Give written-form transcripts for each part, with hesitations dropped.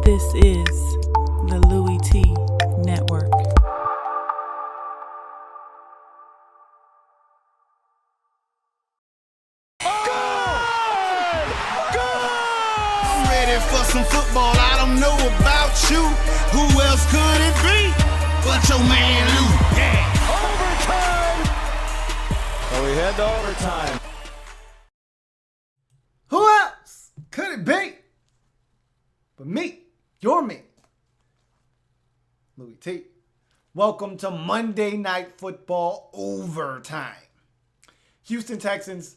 This is the Louie Tee Network. I'm ready for some football. I don't know about you. Who else could it be but your man Lou? Yeah. Overtime! So we head to overtime. Who else could it be but me, your man, Louie Tee? Welcome to Monday Night Football Overtime. Houston Texans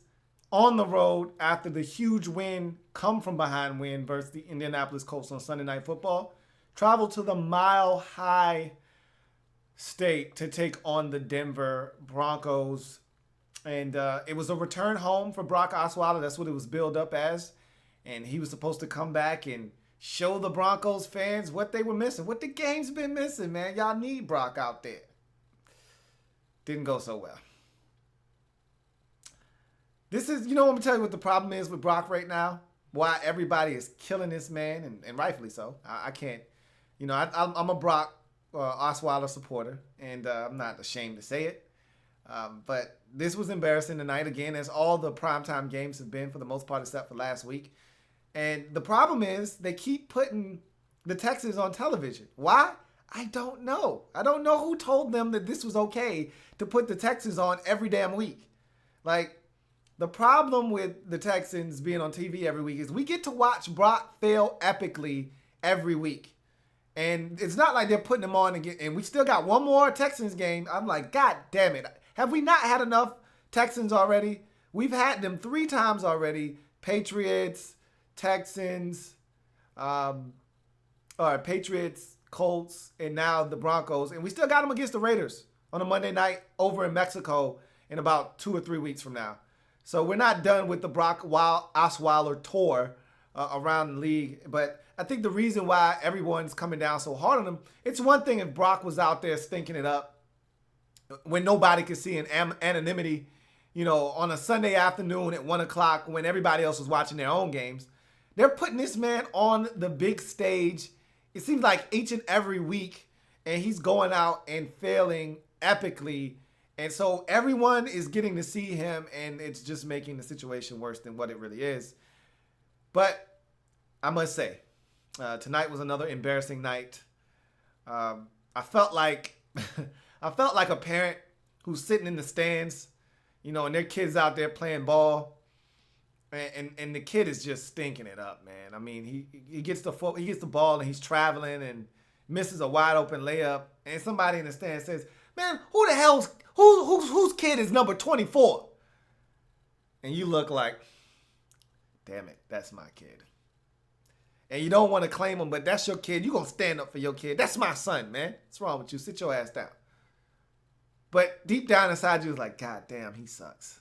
on the road after the huge win, come from behind win versus the Indianapolis Colts on Sunday Night Football, travel to the Mile High State to take on the Denver Broncos. And it was a return home for Brock Osweiler. That's what it was billed up as. And he was supposed to come back and show the Broncos fans what they were missing, what the game's been missing, man. Y'all need Brock out there. Didn't go so well. This is, I'm going to tell you what the problem is with Brock right now. Why everybody is killing this man, and rightfully so. I can't, I'm a Brock Osweiler supporter, and I'm not ashamed to say it. But this was embarrassing tonight, again, as all the primetime games have been for the most part, except for last week. And the problem is they keep putting the Texans on television. Why? I don't know. I don't know who told them that this was okay to put the Texans on every damn week. Like, the problem with the Texans being on TV every week is we get to watch Brock fail epically every week. And it's not like they're putting him on again. And we still got one more Texans game. I'm like, God damn it. Have we not had enough Texans already? We've had them 3 times already. Patriots, Texans, Patriots, Colts, and now the Broncos. And we still got them against the Raiders on a Monday night over in Mexico in about 2 or 3 weeks from now. So we're not done with the Brock Osweiler tour around the league. But I think the reason why everyone's coming down so hard on him, it's one thing if Brock was out there stinking it up when nobody could see in anonymity, on a Sunday afternoon at 1 o'clock when everybody else was watching their own games. They're putting this man on the big stage, it seems like each and every week, and he's going out and failing epically. And so everyone is getting to see him, and it's just making the situation worse than what it really is. But I must say, tonight was another embarrassing night. I felt like a parent who's sitting in the stands, and their kid's out there playing ball, and the kid is just stinking it up, man. I mean, he gets the ball and he's traveling and misses a wide open layup, and somebody in the stand says, "Man, whose kid is number 24?" And you look like, damn it, that's my kid. And you don't want to claim him, but that's your kid. You're going to stand up for your kid. That's my son, man. What's wrong with you? Sit your ass down. But deep down inside you was like, God damn, he sucks.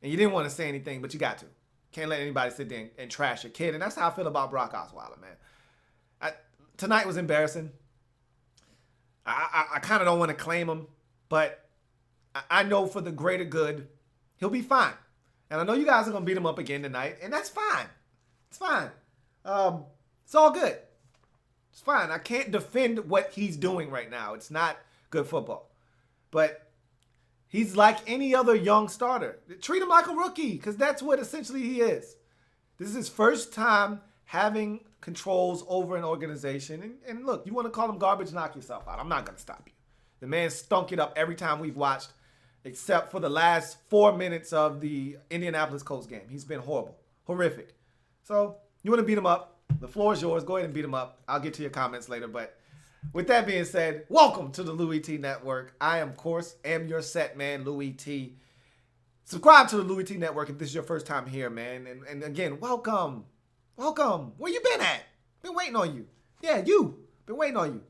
And you didn't want to say anything, but you got to. Can't let anybody sit there and trash your kid. And that's how I feel about Brock Osweiler, man. Tonight was embarrassing. I kind of don't want to claim him, but I know for the greater good, he'll be fine. And I know you guys are going to beat him up again tonight, and that's fine. It's fine. It's all good. It's fine. I can't defend what he's doing right now. It's not good football. But he's like any other young starter. Treat him like a rookie, because that's what essentially he is. This is his first time having controls over an organization. And look, you want to call him garbage, knock yourself out. I'm not going to stop you. The man stunk it up every time we've watched, except for the last 4 minutes of the Indianapolis Colts game. He's been horrible, horrific. So you want to beat him up, the floor is yours. Go ahead and beat him up. I'll get to your comments later. But with that being said, welcome to the Louie Tee Network. I, of course, am your set man, Louie Tee. Subscribe to the Louie Tee Network if this is your first time here, man. And again, welcome. Welcome. Where you been at? Been waiting on you. Yeah, you. Been waiting on you.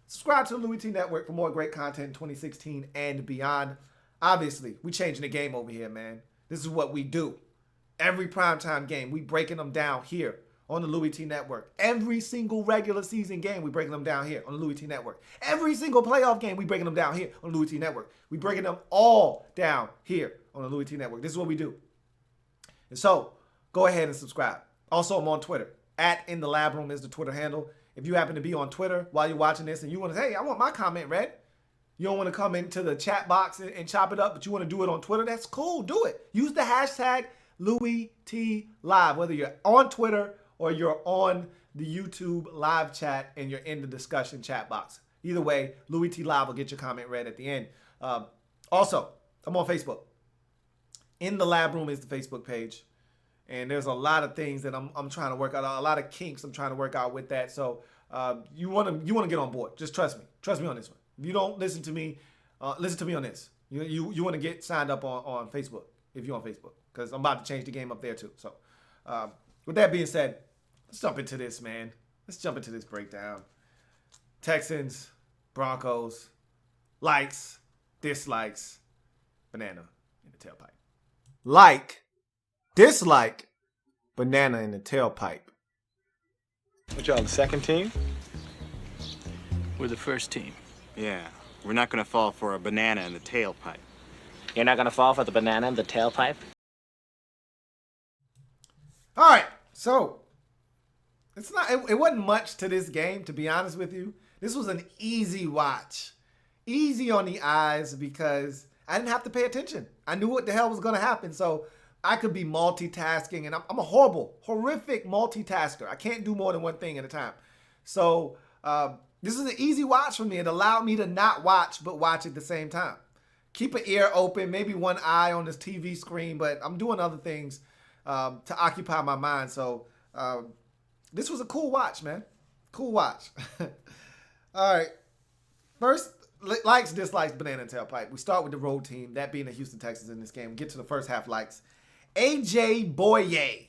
Subscribe to the Louie Tee Network for more great content in 2016 and beyond. Obviously, we changing the game over here, man. This is what we do. Every primetime game, we breaking them down here on the Louie Tee Network. Every single regular season game, we breaking them down here on the Louie Tee Network. Every single playoff game, we breaking them down here on the Louie Tee Network. We breaking them all down here on the Louie Tee Network. This is what we do. And so, go ahead and subscribe. Also, I'm on Twitter At In the Lab Room is the Twitter handle. If you happen to be on Twitter while you're watching this and you want to say, hey, I want my comment read. You don't want to come into the chat box and chop it up, but you want to do it on Twitter, that's cool. Do it. Use the hashtag Louie Tee Live, whether you're on Twitter or you're on the YouTube live chat and you're in the discussion chat box. Either way, Louie Tee Live will get your comment read at the end. Also, I'm on Facebook. In the Lab Room is the Facebook page. And there's a lot of things that I'm trying to work out, a lot of kinks I'm trying to work out with that. So you want to get on board. Just trust me. Trust me on this one. If you don't listen to me on this. You want to get signed up on Facebook if you're on Facebook, because I'm about to change the game up there too. So with that being said, let's jump into this, man. Let's jump into this breakdown. Texans, Broncos, likes, dislikes, banana in the tailpipe. Like, dislike, banana in the tailpipe. What y'all, the second team? We're the first team. Yeah, we're not gonna fall for a banana in the tailpipe. You're not gonna fall for the banana in the tailpipe? All right, so it wasn't much to this game, to be honest with you. This was an easy watch. Easy on the eyes because I didn't have to pay attention. I knew what the hell was going to happen, so I could be multitasking, and I'm a horrific multitasker. I can't do more than one thing at a time. So this is an easy watch for me. It allowed me to not watch, but watch at the same time. Keep an ear open, maybe one eye on this TV screen, but I'm doing other things to occupy my mind. So this was a cool watch, man. Cool watch. All right. First, likes, dislikes, banana and tailpipe. We start with the road team, that being the Houston Texans in this game. We get to the first half likes. A.J. Boye.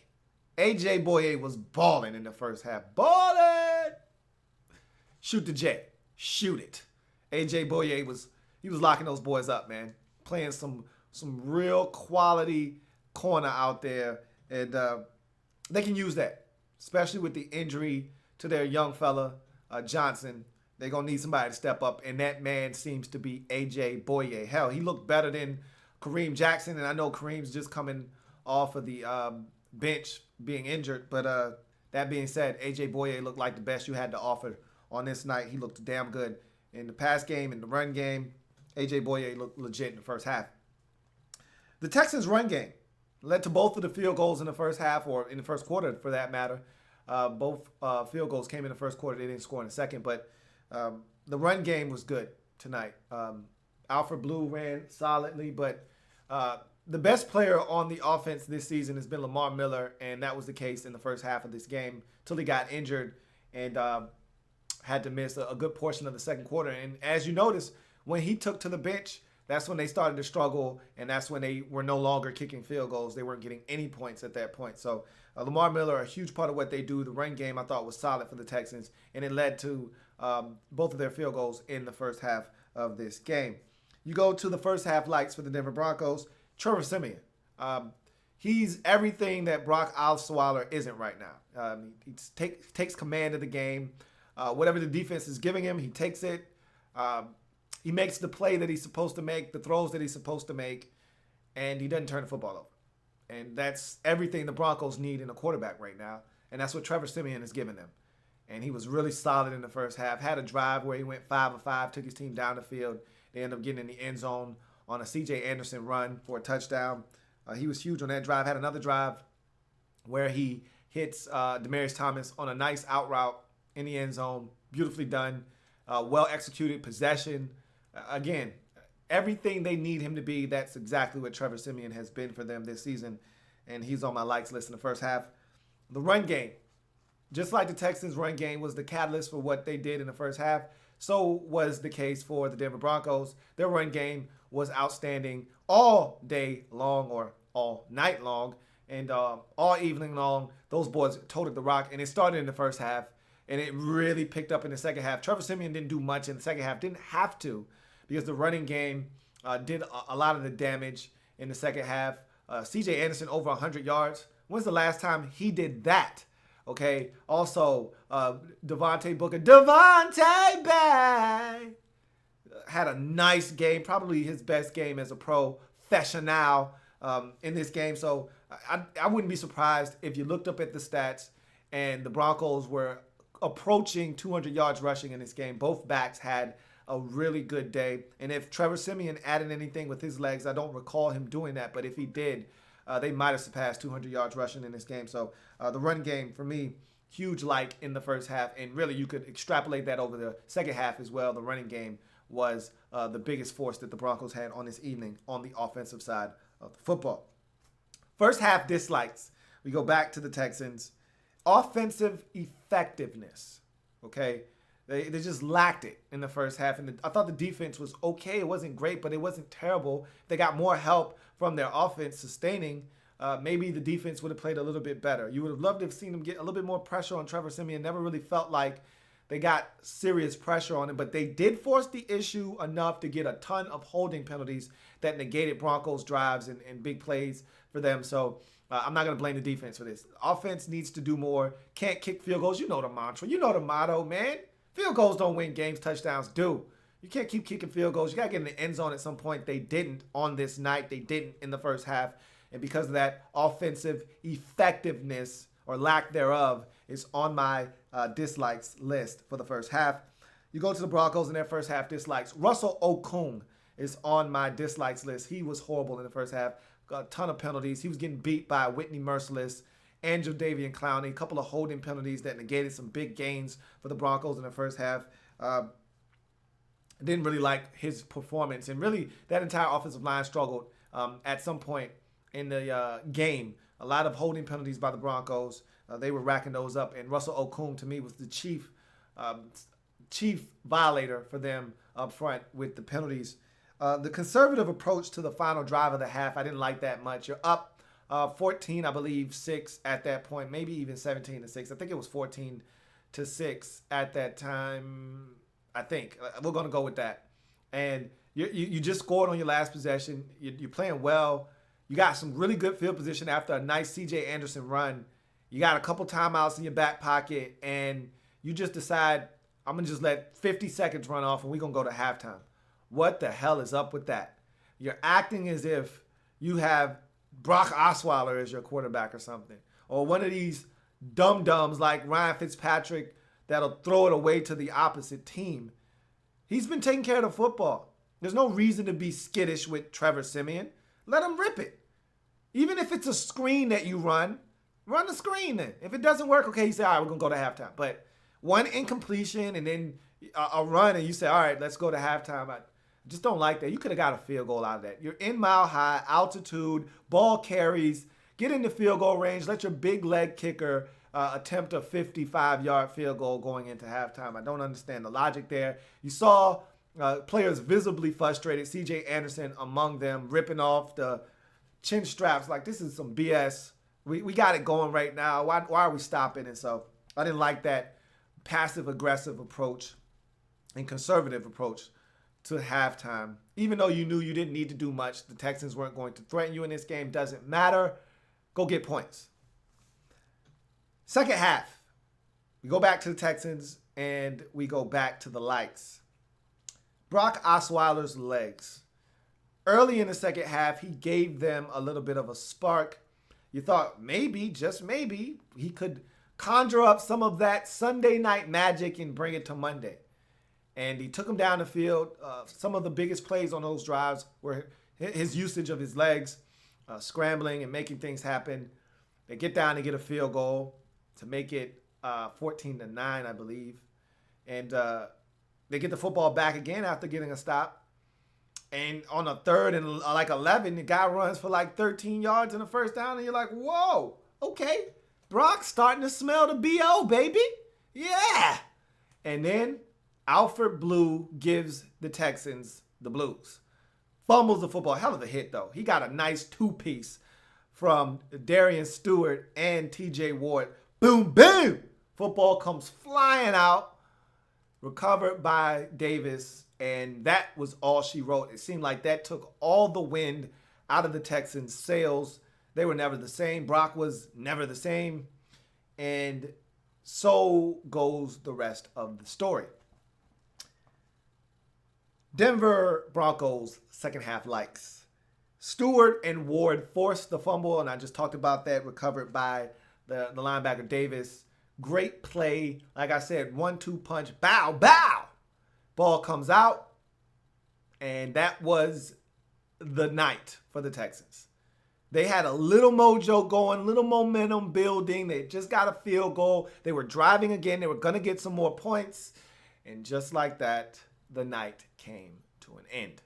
A.J. Boye was balling in the first half. Balling! Shoot the J. Shoot it. A.J. Boye was locking those boys up, man. Playing some real quality corner out there. And they can use that, especially with the injury to their young fella, Johnson. They're going to need somebody to step up, and that man seems to be A.J. Boye. Hell, he looked better than Kareem Jackson, and I know Kareem's just coming off of the bench being injured. But that being said, A.J. Boye looked like the best you had to offer on this night. He looked damn good in the pass game, in the run game. A.J. Boye looked legit in the first half. The Texans' run game led to both of the field goals in the first half, or in the first quarter for that matter. Both field goals came in the first quarter. They didn't score in the second, but the run game was good tonight. Alfred Blue ran solidly, but the best player on the offense this season has been Lamar Miller, and that was the case in the first half of this game until he got injured and had to miss a good portion of the second quarter. And as you notice, when he took to the bench, that's when they started to struggle, and that's when they were no longer kicking field goals. They weren't getting any points at that point. So Lamar Miller, a huge part of what they do. The run game I thought was solid for the Texans, and it led to both of their field goals in the first half of this game. You go to the first half likes for the Denver Broncos. Trevor Siemian. He's everything that Brock Osweiler isn't right now. He takes command of the game. Whatever the defense is giving him, he takes it. He makes the play that he's supposed to make, the throws that he's supposed to make, and he doesn't turn the football over. And that's everything the Broncos need in a quarterback right now, and that's what Trevor Siemian is giving them. And he was really solid in the first half. Had a drive where he went 5 of 5, took his team down the field. They ended up getting in the end zone on a C.J. Anderson run for a touchdown. He was huge on that drive. Had another drive where he hits Demaryius Thomas on a nice out route in the end zone. Beautifully done. Well executed possession. Again, everything they need him to be, that's exactly what Trevor Siemian has been for them this season. And he's on my likes list in the first half. The run game. Just like the Texans' run game was the catalyst for what they did in the first half, so was the case for the Denver Broncos. Their run game was outstanding all day long, or all night long, and all evening long. Those boys toted the rock, and it started in the first half, and it really picked up in the second half. Trevor Siemian didn't do much in the second half, didn't have to, because the running game did a lot of the damage in the second half. C.J. Anderson over 100 yards. When's the last time he did that? Okay. Also, Devontae Booker. Devontae Bay had a nice game, probably his best game as a professional in this game. So I wouldn't be surprised if you looked up at the stats and the Broncos were approaching 200 yards rushing in this game. Both backs had a really good day. And if Trevor Siemian added anything with his legs, I don't recall him doing that. But if he did, they might have surpassed 200 yards rushing in this game. So the run game, for me, huge like in the first half. And really, you could extrapolate that over the second half as well. The running game was the biggest force that the Broncos had on this evening on the offensive side of the football. First half dislikes. We go back to the Texans. Offensive effectiveness, okay? They just lacked it in the first half. And I thought the defense was okay. It wasn't great, but it wasn't terrible. They got more help from their offense sustaining. Maybe the defense would have played a little bit better. You would have loved to have seen them get a little bit more pressure on Trevor Siemian. Never really felt like they got serious pressure on him, but they did force the issue enough to get a ton of holding penalties that negated Broncos drives and big plays for them. So I'm not going to blame the defense for this. Offense needs to do more. Can't kick field goals. You know the mantra. You know the motto, man. Field goals don't win games. Touchdowns do. You can't keep kicking field goals. You got to get in the end zone at some point. They didn't on this night. They didn't in the first half. And because of that, offensive effectiveness or lack thereof is on my dislikes list for the first half. You go to the Broncos in their first half dislikes. Russell Okung is on my dislikes list. He was horrible in the first half. Got a ton of penalties. He was getting beat by Whitney Merciless and Jadeveon Clowney. A couple of holding penalties that negated some big gains for the Broncos in the first half. Didn't really like his performance. And really, that entire offensive line struggled at some point in the game. A lot of holding penalties by the Broncos. They were racking those up. And Russell Okung, to me, was the chief violator for them up front with the penalties. The conservative approach to the final drive of the half, I didn't like that much. You're up 14, I believe, 6 at that point, maybe even 17 to 6. I think it was 14 to 6 at that time. I think we're going to go with that. And you just scored on your last possession. You're playing well. You got some really good field position after a nice C.J. Anderson run. You got a couple timeouts in your back pocket, and you just decide, I'm going to just let 50 seconds run off, and we're going to go to halftime. What the hell is up with that? You're acting as if you have Brock Osweiler as your quarterback or something. Or one of these dum-dums like Ryan Fitzpatrick that'll throw it away to the opposite team. He's been taking care of the football. There's no reason to be skittish with Trevor Siemian. Let him rip it. Even if it's a screen that you run the screen then. If it doesn't work, okay, you say, all right, we're going to go to halftime. But one incompletion and then a run and you say, all right, let's go to halftime. I just don't like that. You could have got a field goal out of that. You're in Mile High, altitude, ball carries, get in the field goal range, let your big leg kicker attempt a 55-yard field goal going into halftime. I don't understand the logic there. You saw players visibly frustrated, C.J. Anderson among them, ripping off the chin straps like this is some BS. We got it going right now. Why are we stopping? And so I didn't like that passive-aggressive approach and conservative approach to halftime. Even though you knew you didn't need to do much, the Texans weren't going to threaten you in this game. Doesn't matter. Go get points. Second half, we go back to the Texans and we go back to the lights. Brock Osweiler's legs. Early in the second half, he gave them a little bit of a spark. You thought maybe, just maybe, he could conjure up some of that Sunday night magic and bring it to Monday. And he took him down the field. Some of the biggest plays on those drives were his usage of his legs, scrambling and making things happen. They get down to get a field goal to make it 14-9, I believe. And they get the football back again after getting a stop. And on a third and like 11, the guy runs for like 13 yards in the first down. And you're like, whoa, okay. Brock's starting to smell the B.O., baby. Yeah. And then Alfred Blue gives the Texans the blues. Fumbles the football. Hell of a hit, though. He got a nice two-piece from Darian Stewart and T.J. Ward. Boom, boom. Football comes flying out. Recovered by Davis. And that was all she wrote. It seemed like that took all the wind out of the Texans' sails. They were never the same. Brock was never the same. And so goes the rest of the story. Denver Broncos second half likes. Stewart and Ward forced the fumble, and I just talked about that, recovered by the linebacker Davis. Great play. Like I said, 1-2 punch. Bow, bow. Ball comes out. And that was the night for the Texans. They had a little mojo going, little momentum building. They just got a field goal. They were driving again. They were going to get some more points. And just like that, the night came to an end.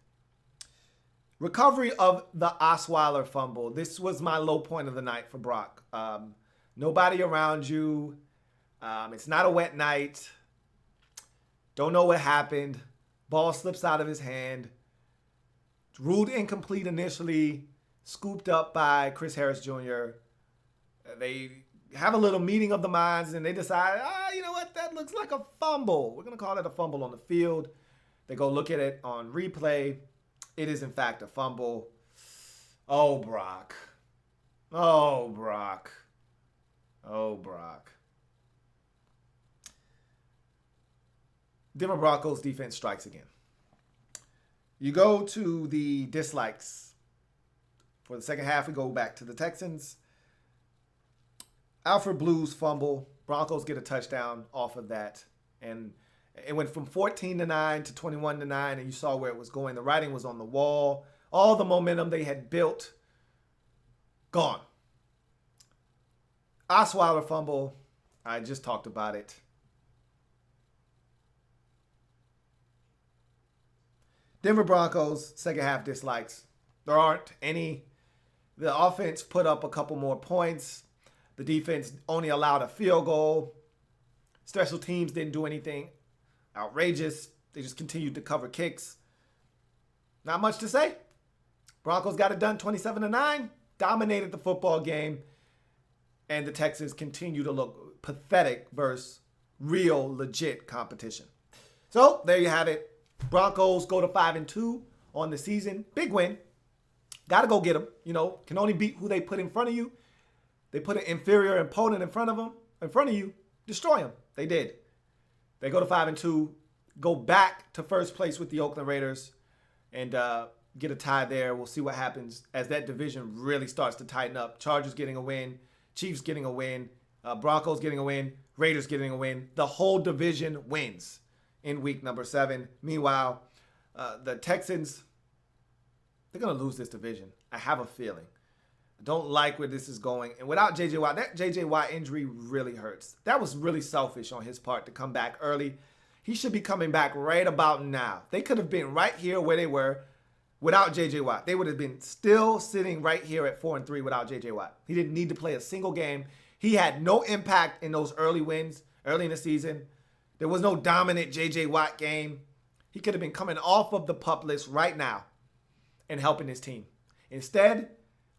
Recovery of the Osweiler fumble. This was my low point of the night for Brock. Nobody around you. It's not a wet night. Don't know what happened. Ball slips out of his hand. Ruled incomplete initially. Scooped up by Chris Harris Jr. They have a little meeting of the minds and they decide, you know what? That looks like a fumble. We're going to call it a fumble on the field. They go look at it on replay. It is, in fact, a fumble. Oh, Brock. Oh, Brock. Oh, Brock. Denver Broncos defense strikes again. You go to the dislikes. For the second half, we go back to the Texans. Alfred Blues fumble. Broncos get a touchdown off of that. And it went from 14-9 to 21-9, and you saw where it was going. The writing was on the wall. All the momentum they had built, gone. Osweiler fumble. I just talked about it. Denver Broncos, second half dislikes. There aren't any. The offense put up a couple more points. The defense only allowed a field goal. Special teams didn't do anything outrageous. They just continued to cover kicks. Not much to say. Broncos got it done 27-9. Dominated the football game. And the Texans continue to look pathetic versus real, legit competition. So, there you have it. Broncos go to 5-2 on the season. Big win. Got to go get them. You know, can only beat who they put in front of you. They put an inferior opponent in front of you. Destroy them. They did. They go to 5-2, go back to first place with the Oakland Raiders, and get a tie there. We'll see what happens as that division really starts to tighten up. Chargers getting a win, Chiefs getting a win, Broncos getting a win, Raiders getting a win. The whole division wins in week number 7. Meanwhile, the Texans, they're going to lose this division. I have a feeling. I don't like where this is going. And without J.J. Watt, that J.J. Watt injury really hurts. That was really selfish on his part to come back early. He should be coming back right about now. They could have been right here where they were without J.J. Watt. They would have been still sitting right here at 4-3 without J.J. Watt. He didn't need to play a single game. He had no impact in those early wins, early in the season. There was no dominant J.J. Watt game. He could have been coming off of the PUP list right now and helping his team. Instead,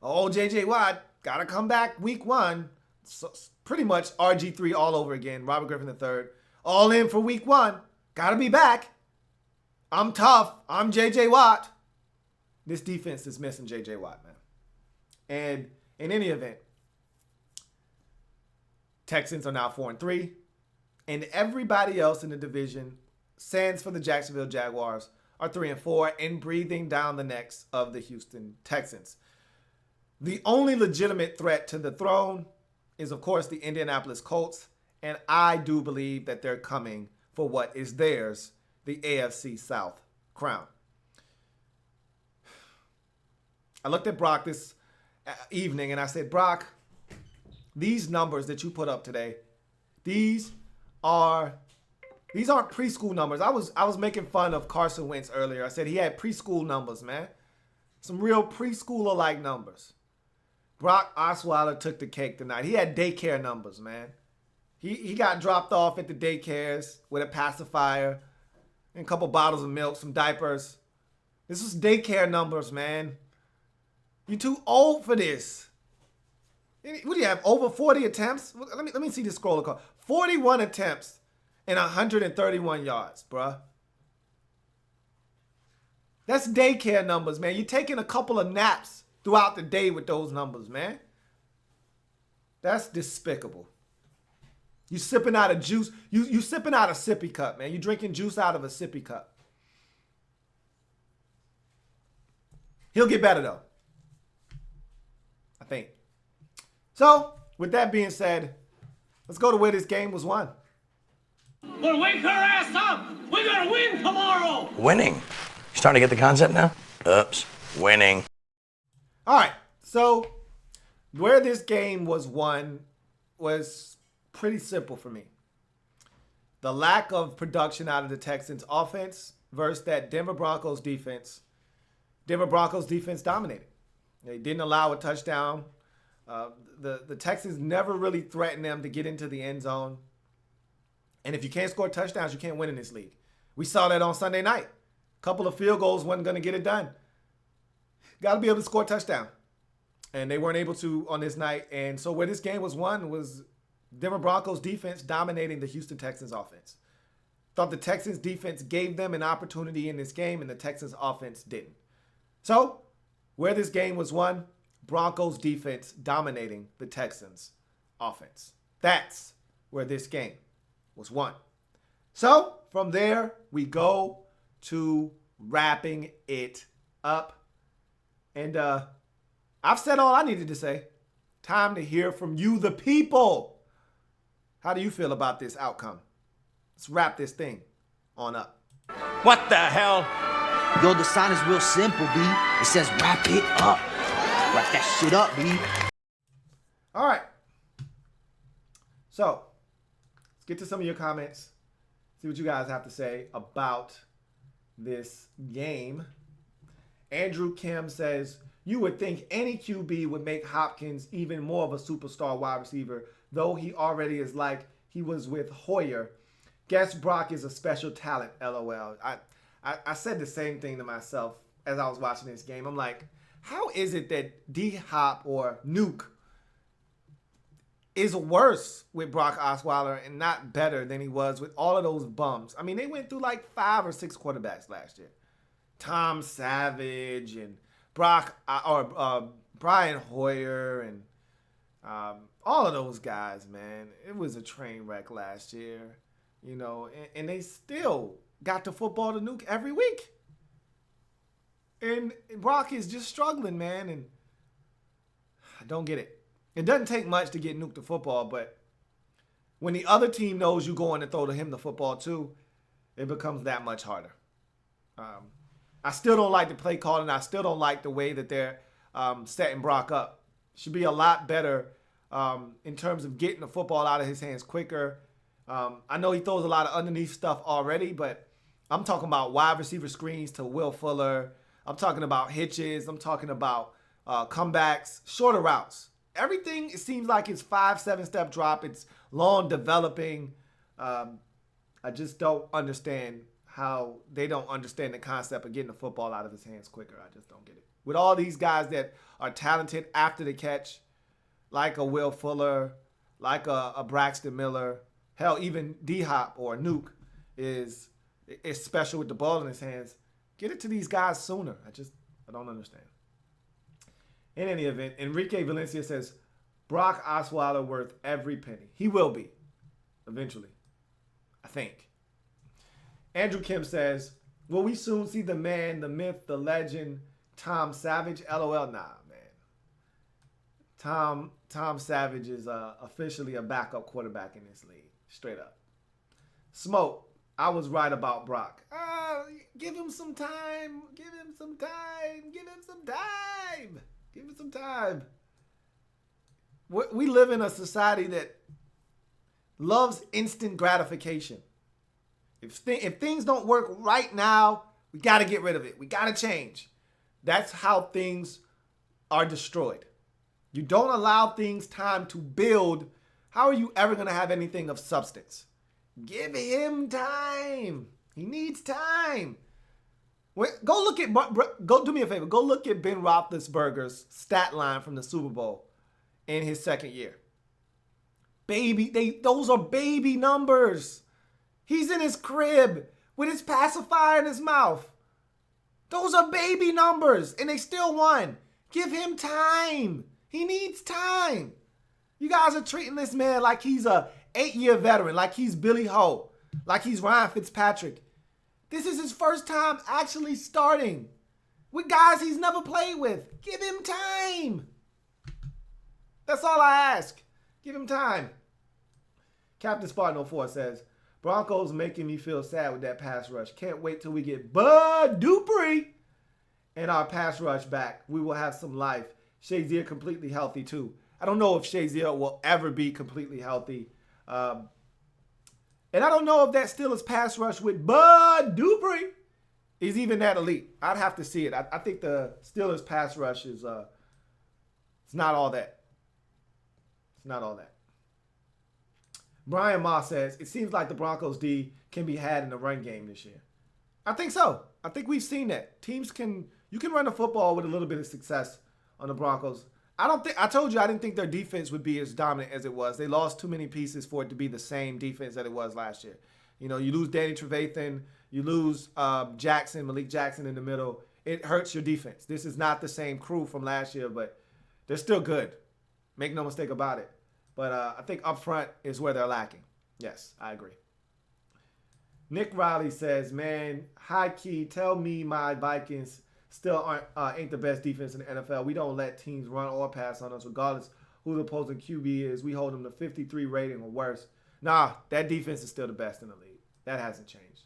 J.J. Watt got to come back week 1. So pretty much RG3 all over again. Robert Griffin III. All in for week 1. Got to be back. I'm tough. I'm J.J. Watt. This defense is missing J.J. Watt, man. And in any event, Texans are now 4-3. And everybody else in the division, sans for the Jacksonville Jaguars, are 3-4 and breathing down the necks of the Houston Texans. The only legitimate threat to the throne is, of course, the Indianapolis Colts. And I do believe that they're coming for what is theirs, the AFC South crown. I looked at Brock this evening and I said, Brock, these numbers that you put up today, these aren't preschool numbers. I was making fun of Carson Wentz earlier. I said he had preschool numbers, man. Some real preschooler-like numbers. Brock Osweiler took the cake tonight. He had daycare numbers, man. He got dropped off at the daycares with a pacifier and a couple bottles of milk, some diapers. This was daycare numbers, man. You're too old for this. What do you have, over 40 attempts? Let me see this scroll call. 41 attempts and 131 yards, bruh. That's daycare numbers, man. You're taking a couple of naps throughout the day with those numbers, man. That's despicable. You sipping out of juice. You sipping out a sippy cup, man. You drinking juice out of a sippy cup. He'll get better, though. I think. So, with that being said, Let's go to where this game was won. Well, wake her ass up! We're gonna win tomorrow! Winning. You starting to get the concept now? Oops. Winning. All right. So where this game was won was pretty simple for me. The lack of production out of the Texans offense versus that Denver Broncos defense. Denver Broncos defense dominated. They didn't allow a touchdown. The Texans never really threatened them to get into the end zone. And if you can't score touchdowns, you can't win in this league. We saw that on Sunday night. A couple of field goals wasn't going to get it done. Got to be able to score a touchdown. And they weren't able to on this night. And so where this game was won was Denver Broncos defense dominating the Houston Texans offense. Thought the Texans defense gave them an opportunity in this game, and the Texans offense didn't. So where this game was won, Broncos defense dominating the Texans offense. That's where this game was won. So from there, we go to wrapping it up. And I've said all I needed to say. Time to hear from you, the people. How do you feel about this outcome? Let's wrap this thing on up. What the hell? Yo, the sign is real simple, B. It says wrap it up. Wrap that shit up, B. All right. So, let's get to some of your comments. See what you guys have to say about this game. Andrew Kim says, you would think any QB would make Hopkins even more of a superstar wide receiver, though he already is like he was with Hoyer. Guess Brock is a special talent, LOL. I said the same thing to myself as I was watching this game. I'm like, how is it that D-Hop or Nuke is worse with Brock Osweiler and not better than he was with all of those bums? I mean, they went through like 5 or 6 quarterbacks last year. Tom Savage and Brian Hoyer and all of those guys, man. It was a train wreck last year, you know, and they still got the football to Nuke every week. And Brock is just struggling, man, and I don't get it. It doesn't take much to get Nuke the football, but when the other team knows you going to throw to him the football too, it becomes that much harder. I still don't like the play calling. I still don't like the way that they're setting Brock up. Should be a lot better in terms of getting the football out of his hands quicker. I know he throws a lot of underneath stuff already, but I'm talking about wide receiver screens to Will Fuller. I'm talking about hitches. I'm talking about comebacks, shorter routes. Everything, it seems like it's 5-7 step drop. It's long developing. I just don't understand how they don't understand the concept of getting the football out of his hands quicker. I just don't get it. With all these guys that are talented after the catch, like a Will Fuller, like a Braxton Miller, hell, even D-Hop or Nuke is special with the ball in his hands. Get it to these guys sooner. I don't understand. In any event, Enrique Valencia says, Brock Osweiler worth every penny. He will be, eventually, I think. Andrew Kim says, will we soon see the man, the myth, the legend, Tom Savage? LOL, nah, man. Tom Savage is officially a backup quarterback in this league, straight up. Smoke, I was right about Brock. Give him some time. Give him some time. Give him some time. Give him some time. We live in a society that loves instant gratification. If things don't work right now, we got to get rid of it. We got to change. That's how things are destroyed. You don't allow things time to build. How are you ever going to have anything of substance? Give him time. He needs time. Go do me a favor. Go look at Ben Roethlisberger's stat line from the Super Bowl in his second year. Those are baby numbers. He's in his crib with his pacifier in his mouth. Those are baby numbers, and they still won. Give him time. He needs time. You guys are treating this man like he's a 8-year veteran, like he's Billy Ho, like he's Ryan Fitzpatrick. This is his first time actually starting with guys he's never played with. Give him time. That's all I ask. Give him time. Captain Spartan 04 says, Broncos making me feel sad with that pass rush. Can't wait till we get Bud Dupree and our pass rush back. We will have some life. Shazier completely healthy too. I don't know if Shazier will ever be completely healthy. And I don't know if that Steelers pass rush with Bud Dupree is even that elite. I'd have to see it. I think the Steelers pass rush is it's not all that. It's not all that. Brian Moss says, it seems like the Broncos D can be had in the run game this year. I think so. I think we've seen that. You can run the football with a little bit of success on the Broncos. I told you I didn't think their defense would be as dominant as it was. They lost too many pieces for it to be the same defense that it was last year. You know, you lose Danny Trevathan, you lose Malik Jackson in the middle. It hurts your defense. This is not the same crew from last year, but they're still good. Make no mistake about it. But I think up front is where they're lacking. Yes, I agree. Nick Riley says, man, high key, tell me my Vikings still ain't the best defense in the NFL. We don't let teams run or pass on us, regardless who the opposing QB is. We hold them to 53 rating or worse. Nah, that defense is still the best in the league. That hasn't changed.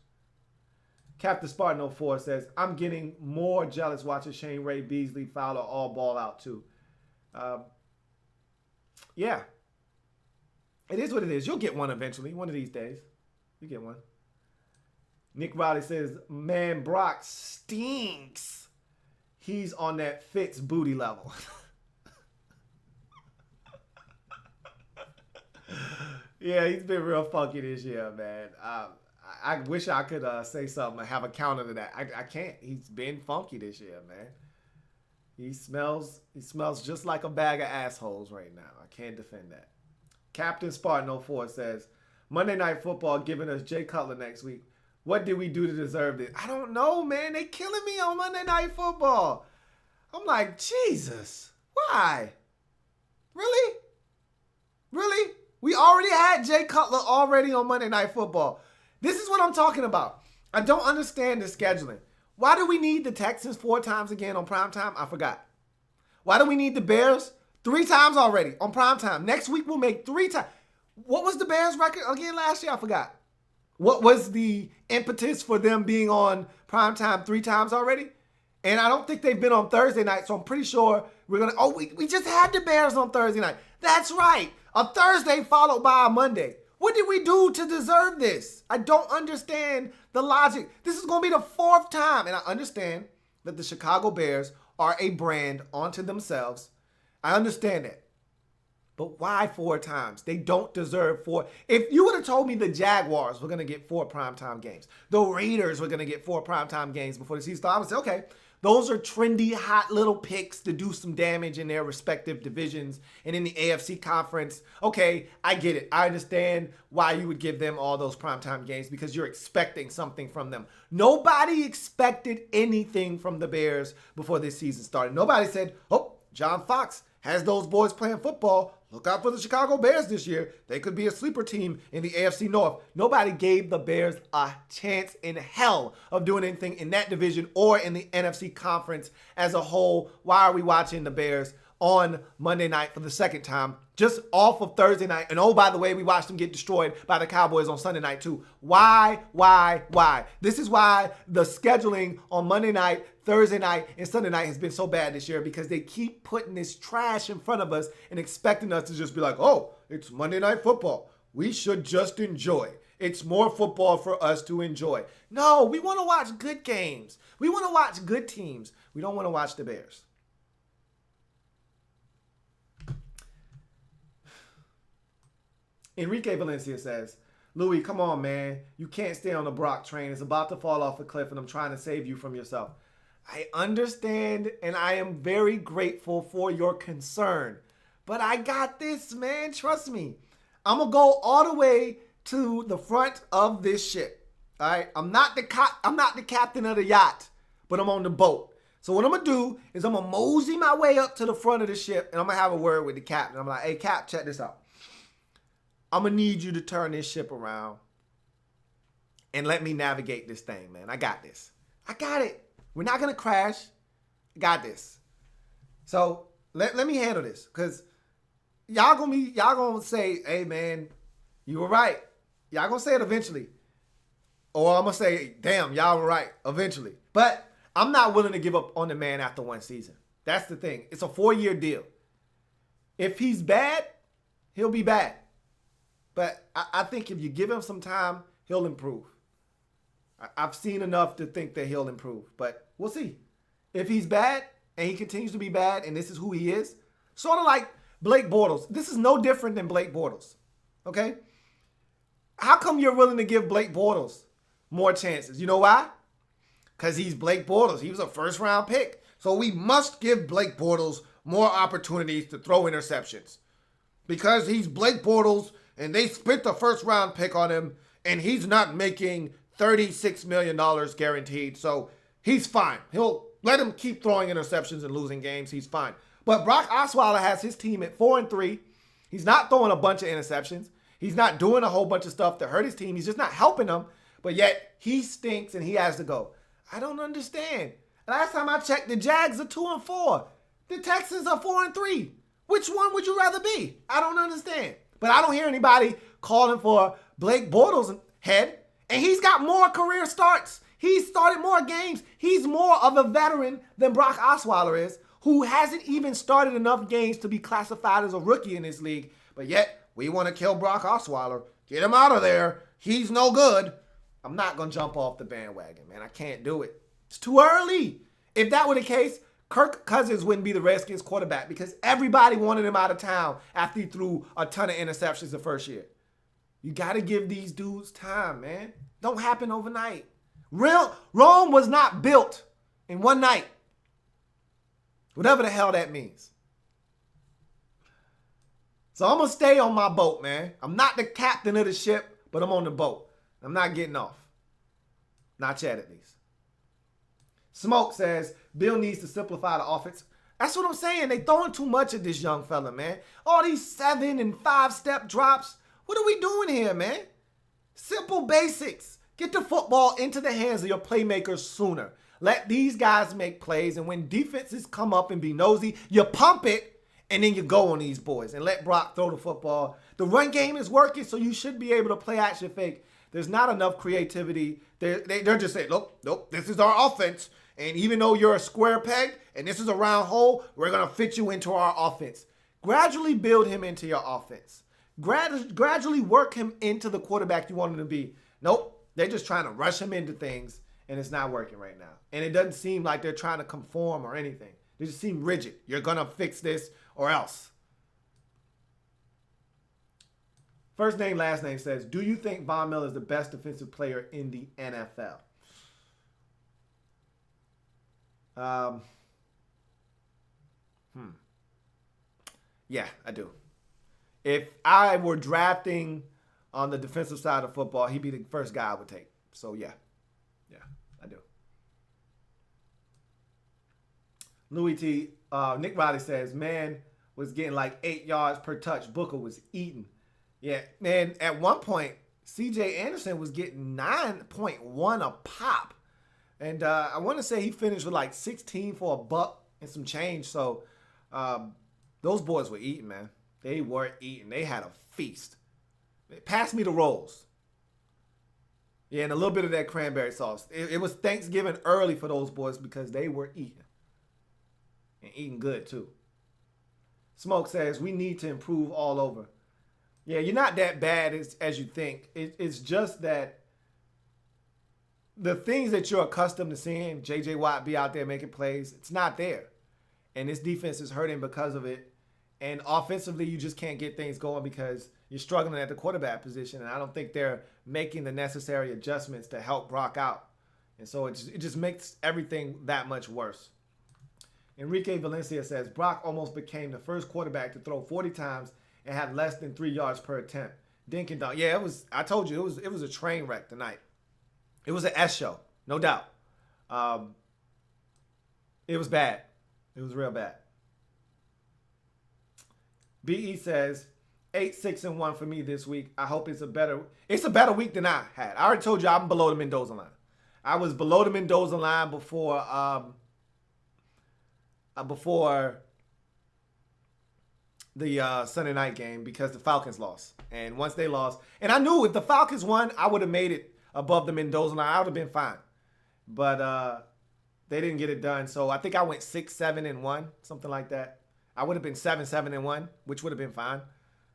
Captain Spartan 04 says, I'm getting more jealous watching Shane Ray, Beasley, Fowler all ball out too. Yeah. It is what it is. You'll get one eventually, one of these days. You get one. Nick Riley says, man, Brock stinks. He's on that Fitz booty level. Yeah, he's been real funky this year, man. I wish I could say something and have a counter to that. I can't. He's been funky this year, man. He smells just like a bag of assholes right now. I can't defend that. Captain Spartan 04 says, Monday Night Football giving us Jay Cutler next week. What did we do to deserve this? I don't know, man. They killing me on Monday Night Football. I'm like, Jesus. Why? Really? Really? We already had Jay Cutler already on Monday Night Football. This is what I'm talking about. I don't understand the scheduling. Why do we need the Texans 4 times again on primetime? I forgot. Why do we need the Bears 3 times already on primetime? Next week we'll make 3 times. What was the Bears record again last year? I forgot. What was the impetus for them being on primetime 3 times already? And I don't think they've been on Thursday night, so I'm pretty sure we're going to... we just had the Bears on Thursday night. That's right. A Thursday followed by a Monday. What did we do to deserve this? I don't understand the logic. This is going to be the 4th time. And I understand that the Chicago Bears are a brand unto themselves. I understand that. But why 4 times? They don't deserve 4. If you would have told me the Jaguars were going to get 4 primetime games, the Raiders were going to get 4 primetime games before the season started, I would say, okay, those are trendy, hot little picks to do some damage in their respective divisions and in the AFC conference. Okay, I get it. I understand why you would give them all those primetime games because you're expecting something from them. Nobody expected anything from the Bears before this season started. Nobody said, oh, John Fox has those boys playing football. Look out for the Chicago Bears this year. They could be a sleeper team in the AFC North. Nobody gave the Bears a chance in hell of doing anything in that division or in the NFC conference as a whole. Why are we watching the Bears on Monday night for the 2nd time, just off of Thursday night? And oh, by the way, we watched them get destroyed by the Cowboys on Sunday night too. Why? This is why the scheduling on Monday night, Thursday night, and Sunday night has been so bad this year, because they keep putting this trash in front of us and expecting us to just be like, oh, it's Monday Night Football. We should just enjoy. It's more football for us to enjoy. No, we want to watch good games. We want to watch good teams. We don't want to watch the Bears. Enrique Valencia says, Louie, come on, man. You can't stay on the Brock train. It's about to fall off a cliff, and I'm trying to save you from yourself. I understand, and I am very grateful for your concern. But I got this, man. Trust me. I'm going to go all the way to the front of this ship. All right? I'm not the captain of the yacht, but I'm on the boat. So what I'm going to do is I'm going to mosey my way up to the front of the ship, and I'm going to have a word with the captain. I'm like, hey, Cap, check this out. I'm going to need you to turn this ship around and let me navigate this thing, man. I got this. I got it. We're not going to crash. I got this. So let me handle this, because y'all gonna say, hey, man, You were right. Y'all gonna say it eventually. Or I'm gonna say, damn, y'all were right eventually. But I'm not willing to give up on the man after one season. That's the thing. It's a 4-year deal. If he's bad, he'll be bad. But I think if you give him some time, he'll improve. I've seen enough to think that he'll improve. But we'll see. If he's bad and he continues to be bad and this is who he is, sort of like Blake Bortles. This is no different than Blake Bortles. Okay? How come you're willing to give Blake Bortles more chances? You know why? Because he's Blake Bortles. He was a first-round pick. So we must give Blake Bortles more opportunities to throw interceptions. Because he's Blake Bortles and they spent the first-round pick on him and he's not making $36 million guaranteed. So he's fine. He'll let him keep throwing interceptions and losing games. He's fine. But Brock Osweiler has his team at 4-3. He's not throwing a bunch of interceptions. He's not doing a whole bunch of stuff to hurt his team. He's just not helping them. But yet he stinks and he has to go. I don't understand. Last time I checked, the Jags are 2-4. The Texans are 4-3. Which one would you rather be? I don't understand. But I don't hear anybody calling for Blake Bortles' head. And he's got more career starts. He's started more games. He's more of a veteran than Brock Osweiler is, who hasn't even started enough games to be classified as a rookie in this league. But yet, we want to kill Brock Osweiler. Get him out of there. He's no good. I'm not going to jump off the bandwagon, man. I can't do it. It's too early. If that were the case, Kirk Cousins wouldn't be the Redskins quarterback because everybody wanted him out of town after he threw a ton of interceptions the first year. You got to give these dudes time, man. Don't happen overnight. Rome was not built in one night. Whatever the hell that means. So I'm going to stay on my boat, man. I'm not the captain of the ship, but I'm on the boat. I'm not getting off. Not yet, at least. Smoke says, Bill needs to simplify the offense. That's what I'm saying. They throwing too much at this young fella, man. All these 7 and 5-step drops. What are we doing here, man? Simple basics. Get the football into the hands of your playmakers sooner. Let these guys make plays, and when defenses come up and be nosy, you pump it, and then you go on these boys and let Brock throw the football. The run game is working, so you should be able to play action fake. There's not enough creativity. They're just saying, nope, this is our offense. And even though you're a square peg and this is a round hole, we're going to fit you into our offense. Gradually build him into your offense. Gradually work him into the quarterback you want him to be. Nope, they're just trying to rush him into things, and it's not working right now. And it doesn't seem like they're trying to conform or anything. They just seem rigid. You're going to fix this or else. First name, last name says, do you think Von Miller is the best defensive player in the NFL? Yeah, I do. If I were drafting on the defensive side of football, he'd be the first guy I would take. So, yeah, I do. Louie Tee, Nick Riley says, man was getting like 8 yards per touch. Booker was eating. Yeah, man, at one point, C.J. Anderson was getting 9.1 a pop. And I want to say he finished with like 16 for $1 and some change. So those boys were eating, man. They were eating. They had a feast. Pass me the rolls. Yeah, and a little bit of that cranberry sauce. It was Thanksgiving early for those boys because they were eating. And eating good, too. Smoke says, we need to improve all over. Yeah, you're not that bad as you think. It's just that the things that you're accustomed to seeing, J.J. Watt be out there making plays, it's not there. And this defense is hurting because of it. And offensively, you just can't get things going because you're struggling at the quarterback position. And I don't think they're making the necessary adjustments to help Brock out. And so it just makes everything that much worse. Enrique Valencia says, Brock almost became the first quarterback to throw 40 times and had less than 3 yards per attempt. Dink and dunk. Yeah, I told you, it was a train wreck tonight. It was an S show, no doubt. It was bad. It was real bad. BE says, 8-6-1 for me this week. I hope it's a better week than I had. I already told you I'm below the Mendoza line. I was below the Mendoza line before the Sunday night game because the Falcons lost. And once they lost, and I knew if the Falcons won, I would have made it above the Mendoza line. I would have been fine. But they didn't get it done. So I think I went 6-7-1, something like that. I would have been 7-7-1, which would have been fine.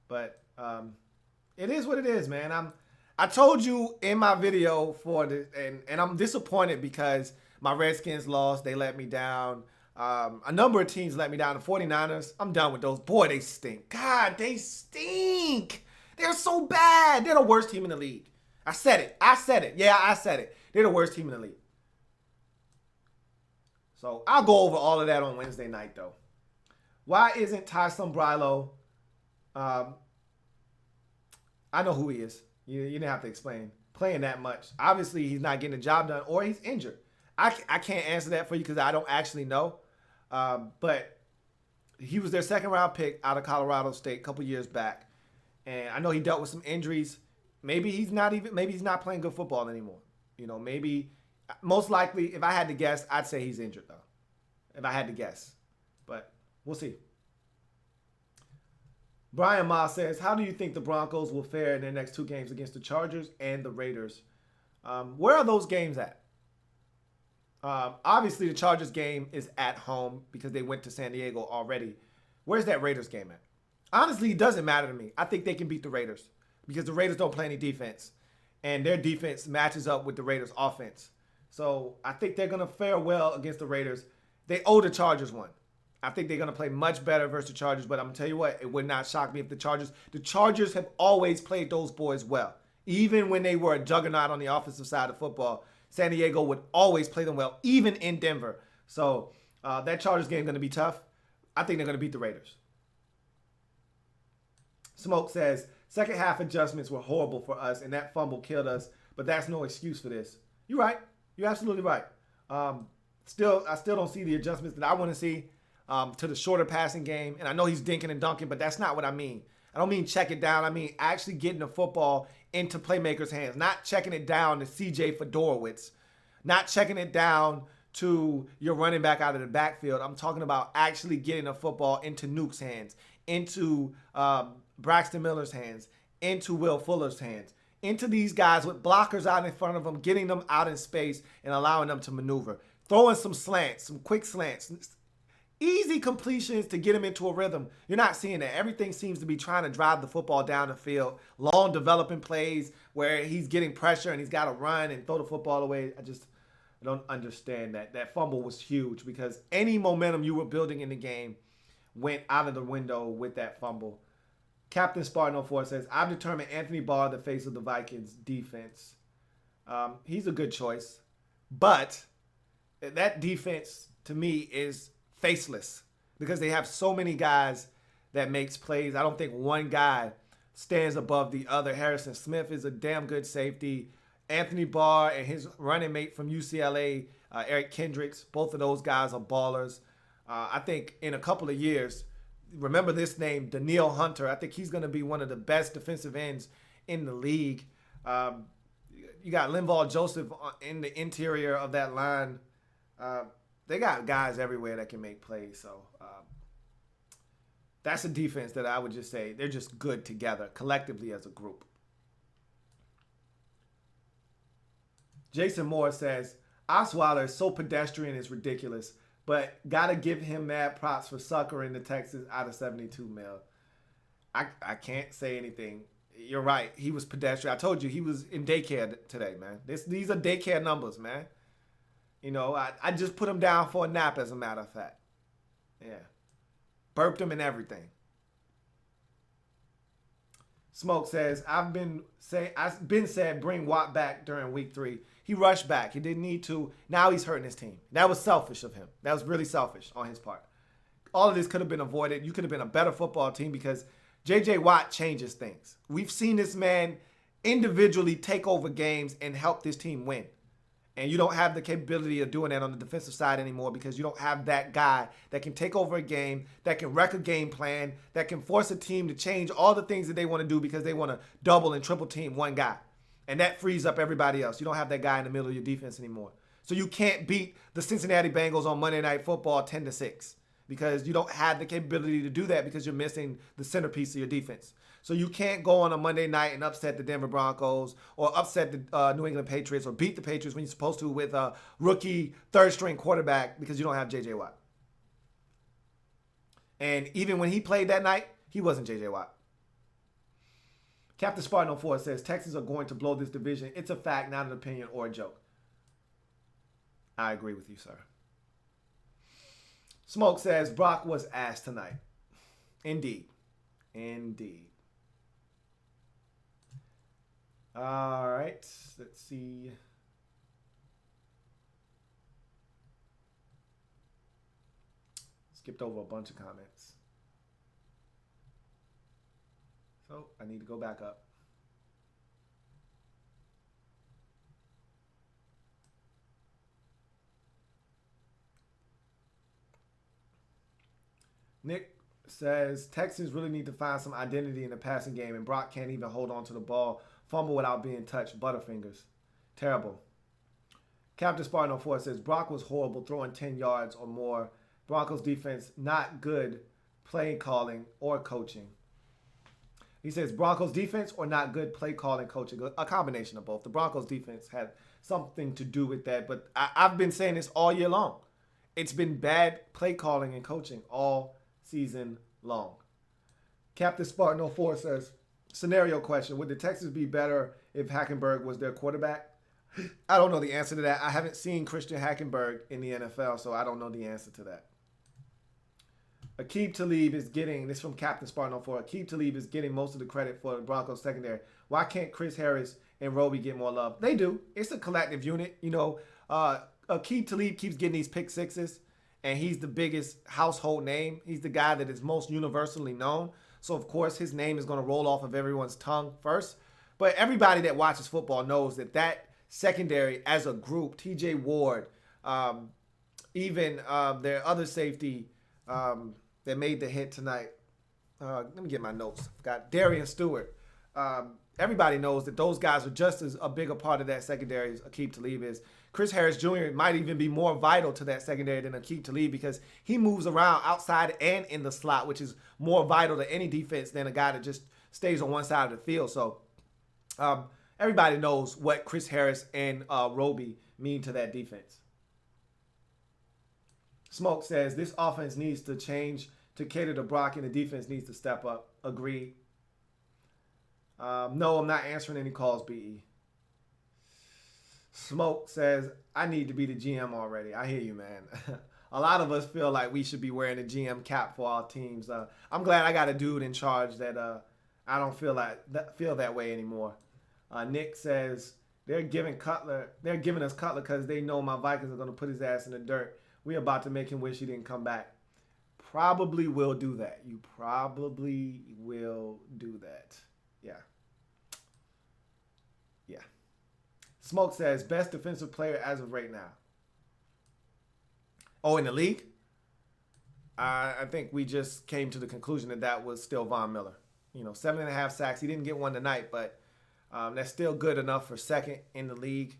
But it is what it is, man. I told you in my video and I'm disappointed because my Redskins lost. They let me down. A number of teams let me down. The 49ers, I'm done with those. Boy, they stink. God, they stink. They're so bad. They're the worst team in the league. I said it. Yeah, I said it. They're the worst team in the league. So I'll go over all of that on Wednesday night, though. Why isn't Ty Sombrilo? I know who he is. You didn't have to explain. Playing that much. Obviously, he's not getting the job done or he's injured. I can't answer that for you because I don't actually know. But he was their second-round pick out of Colorado State a couple years back. And I know he dealt with some injuries. Maybe he's not playing good football anymore. You know, maybe, most likely, if I had to guess, I'd say he's injured, though. If I had to guess. But we'll see. Brian Ma says, how do you think the Broncos will fare in their next two games against the Chargers and the Raiders? Where are those games at? Obviously, the Chargers game is at home because they went to San Diego already. Where's that Raiders game at? Honestly, it doesn't matter to me. I think they can beat the Raiders because the Raiders don't play any defense. And their defense matches up with the Raiders' offense. So I think they're going to fare well against the Raiders. They owe the Chargers one. I think they're going to play much better versus the Chargers. But I'm going to tell you what, it would not shock me if the Chargers have always played those boys well. Even when they were a juggernaut on the offensive side of football, San Diego would always play them well, even in Denver. So that Chargers game is going to be tough. I think they're going to beat the Raiders. Smoke says, second half adjustments were horrible for us, and that fumble killed us, but that's no excuse for this. You're right. You're absolutely right. I still don't see the adjustments that I want to see to the shorter passing game. And I know he's dinking and dunking, but that's not what I mean. I don't mean check it down. I mean actually getting the football into playmakers' hands, not checking it down to C.J. Fedorowicz, not checking it down to your running back out of the backfield. I'm talking about actually getting the football into Nuke's hands, into Braxton Miller's hands, into Will Fuller's hands, into these guys with blockers out in front of them, getting them out in space and allowing them to maneuver. Throwing some slants, some quick slants, easy completions to get him into a rhythm. You're not seeing that. Everything seems to be trying to drive the football down the field. Long developing plays where he's getting pressure and he's got to run and throw the football away. I don't understand that. That fumble was huge because any momentum you were building in the game went out of the window with that fumble. Captain Spartan 04 says, I've determined Anthony Barr the face of the Vikings defense. He's a good choice. But that defense, to me, is faceless because they have so many guys that makes plays. I don't think one guy stands above the other. Harrison Smith is a damn good safety. Anthony Barr and his running mate from UCLA, Eric Kendricks, both of those guys are ballers. I think in a couple of years, remember this name, Daniil Hunter. I think he's going to be one of the best defensive ends in the league. You got Linval Joseph in the interior of that line. They got guys everywhere that can make plays. So that's a defense that I would just say they're just good together, collectively as a group. Jason Moore says, Osweiler is so pedestrian, it's ridiculous. But got to give him mad props for suckering the Texans out of $72 million. I can't say anything. You're right. He was pedestrian. I told you he was in daycare today, man. These are daycare numbers, man. You know, I just put him down for a nap, as a matter of fact. Yeah. Burped him and everything. Smoke says, I've been said bring Watt back during week 3. He rushed back. He didn't need to. Now he's hurting his team. That was selfish of him. That was really selfish on his part. All of this could have been avoided. You could have been a better football team because J.J. Watt changes things. We've seen this man individually take over games and help this team win. And you don't have the capability of doing that on the defensive side anymore because you don't have that guy that can take over a game, that can wreck a game plan, that can force a team to change all the things that they want to do because they want to double and triple team one guy. And that frees up everybody else. You don't have that guy in the middle of your defense anymore. So you can't beat the Cincinnati Bengals on Monday Night Football 10-6 because you don't have the capability to do that because you're missing the centerpiece of your defense. So you can't go on a Monday night and upset the Denver Broncos or upset the New England Patriots or beat the Patriots when you're supposed to with a rookie third-string quarterback because you don't have J.J. Watt. And even when he played that night, he wasn't J.J. Watt. Captain Spartan 04 says, Texans are going to blow this division. It's a fact, not an opinion or a joke. I agree with you, sir. Smoke says, Brock was ass tonight. Indeed. All right, let's see. Skipped over a bunch of comments. So I need to go back up. Nick says, Texans really need to find some identity in the passing game, and Brock can't even hold on to the ball. Fumble without being touched. Butterfingers. Terrible. Captain Spartan 04 says, Brock was horrible, throwing 10 yards or more. Broncos defense, not good play calling or coaching. He says, Broncos defense or not good play calling, coaching. A combination of both. The Broncos defense had something to do with that, but I've been saying this all year long. It's been bad play calling and coaching all season long. Captain Spartan 04 says, scenario question, would the Texans be better if Hackenberg was their quarterback? I don't know the answer to that. I haven't seen Christian Hackenberg in the NFL, so I don't know the answer to that. Aqib Talib is getting, this from Captain Spartan 04, Aqib Talib is getting most of the credit for the Broncos secondary. Why can't Chris Harris and Roby get more love? They do. It's a collective unit. You know, Aqib Talib keeps getting these pick sixes, and he's the biggest household name. He's the guy that is most universally known. So, of course, his name is going to roll off of everyone's tongue first. But everybody that watches football knows that that secondary as a group, T.J. Ward, even their other safety that made the hit tonight. Let me get my notes. Got Darian Stewart. Everybody knows that those guys are just as a bigger part of that secondary as Aqib Talib is. Chris Harris Jr. might even be more vital to that secondary than Aqib Talib because he moves around outside and in the slot, which is more vital to any defense than a guy that just stays on one side of the field. So everybody knows what Chris Harris and Roby mean to that defense. Smoke says, this offense needs to change to cater to Brock and the defense needs to step up. Agreed. No, I'm not answering any calls, BE. Smoke says, I need to be the GM already. I hear you, man. A lot of us feel like we should be wearing a GM cap for our teams. I'm glad I got a dude in charge that I don't feel that way anymore. Nick says, they're giving us Cutler because they know my Vikings are going to put his ass in the dirt. We're about to make him wish he didn't come back. Probably will do that. You probably will do that. Yeah. Smoke says, best defensive player as of right now. Oh, in the league? I think we just came to the conclusion that was still Von Miller. 7.5 sacks. He didn't get one tonight, but that's still good enough for second in the league.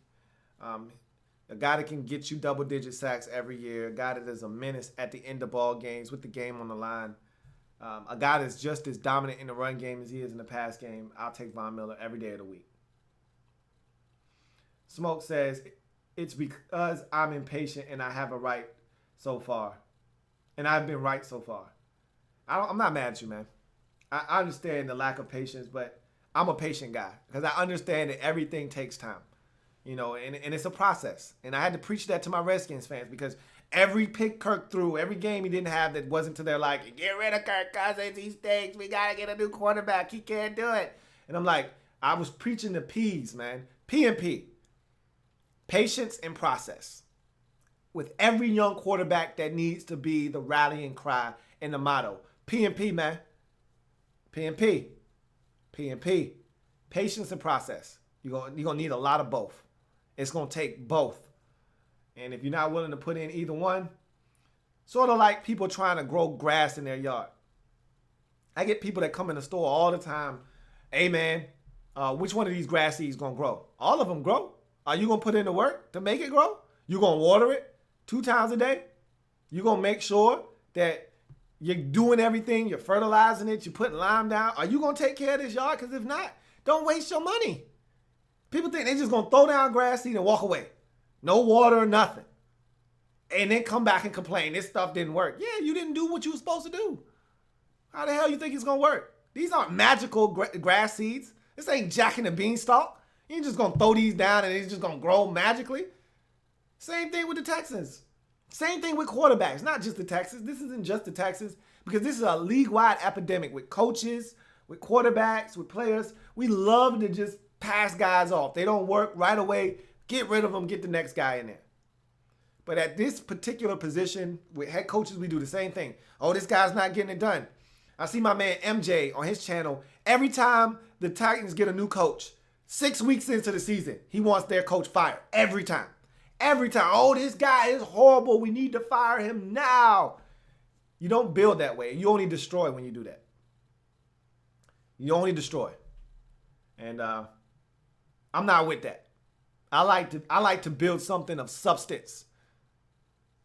A guy that can get you double-digit sacks every year. A guy that is a menace at the end of ball games with the game on the line. A guy that's just as dominant in the run game as he is in the pass game. I'll take Von Miller every day of the week. Smoke says, it's because I'm impatient and I have a right so far. And I've been right so far. I'm not mad at you, man. I understand the lack of patience, but I'm a patient guy because I understand that everything takes time. And it's a process. And I had to preach that to my Redskins fans because every pick Kirk threw, every game he didn't have that wasn't to their liking. Get rid of Kirk Cousins, he stinks. We got to get a new quarterback. He can't do it. And I'm like, I was preaching the P's, man. P and P. Patience and process. With every young quarterback that needs to be the rallying cry and the motto. P and P, man. P and P. P and P. Patience and process. You're gonna need a lot of both. It's going to take both. And if you're not willing to put in either one, sort of like people trying to grow grass in their yard. I get people that come in the store all the time. Hey, man, which one of these grass seeds going to grow? All of them grow. Are you going to put in the work to make it grow? You going to water it 2 times a day? You going to make sure that you're doing everything, you're fertilizing it, you're putting lime down. Are you going to take care of this yard? Because if not, don't waste your money. People think they're just going to throw down grass seed and walk away. No water or nothing. And then come back and complain, this stuff didn't work. Yeah, you didn't do what you were supposed to do. How the hell you think it's going to work? These aren't magical grass seeds. This ain't Jack and the Beanstalk. You ain't just going to throw these down and it's just going to grow magically. Same thing with the Texans. Same thing with quarterbacks. Not just the Texans. This isn't just the Texans because this is a league-wide epidemic with coaches, with quarterbacks, with players. We love to just pass guys off. They don't work right away. Get rid of them. Get the next guy in there. But at this particular position, with head coaches, we do the same thing. Oh, this guy's not getting it done. I see my man MJ on his channel. Every time the Titans get a new coach, 6 weeks into the season, he wants their coach fired. Every time. Every time. Oh, this guy is horrible. We need to fire him now. You don't build that way. You only destroy when you do that. You only destroy. And I'm not with that. I like to build something of substance.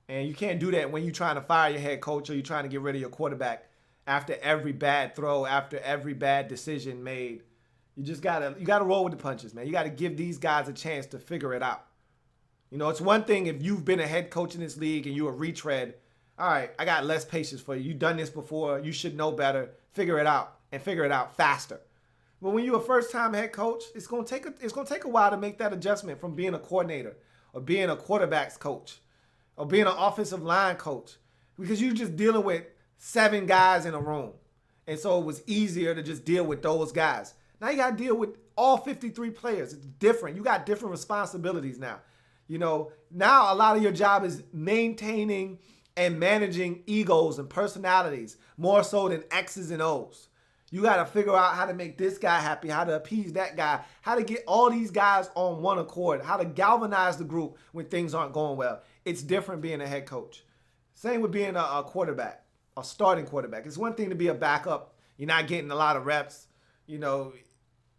And you can't do that when you're trying to fire your head coach or you're trying to get rid of your quarterback after every bad throw, after every bad decision made. You gotta roll with the punches, man. You gotta give these guys a chance to figure it out. You know, it's one thing if you've been a head coach in this league and you're a retread. All right, I got less patience for you. You've done this before. You should know better. Figure it out and figure it out faster. But when you're a first-time head coach, it's gonna take a while to make that adjustment from being a coordinator or being a quarterback's coach or being an offensive line coach, because you're just dealing with 7 guys in a room. And so it was easier to just deal with those guys. Now you got to deal with all 53 players. It's different. You got different responsibilities now. You know, now a lot of your job is maintaining and managing egos and personalities more so than X's and O's. You got to figure out how to make this guy happy, how to appease that guy, how to get all these guys on one accord, how to galvanize the group when things aren't going well. It's different being a head coach. Same with being a quarterback, a starting quarterback. It's one thing to be a backup. You're not getting a lot of reps. You know,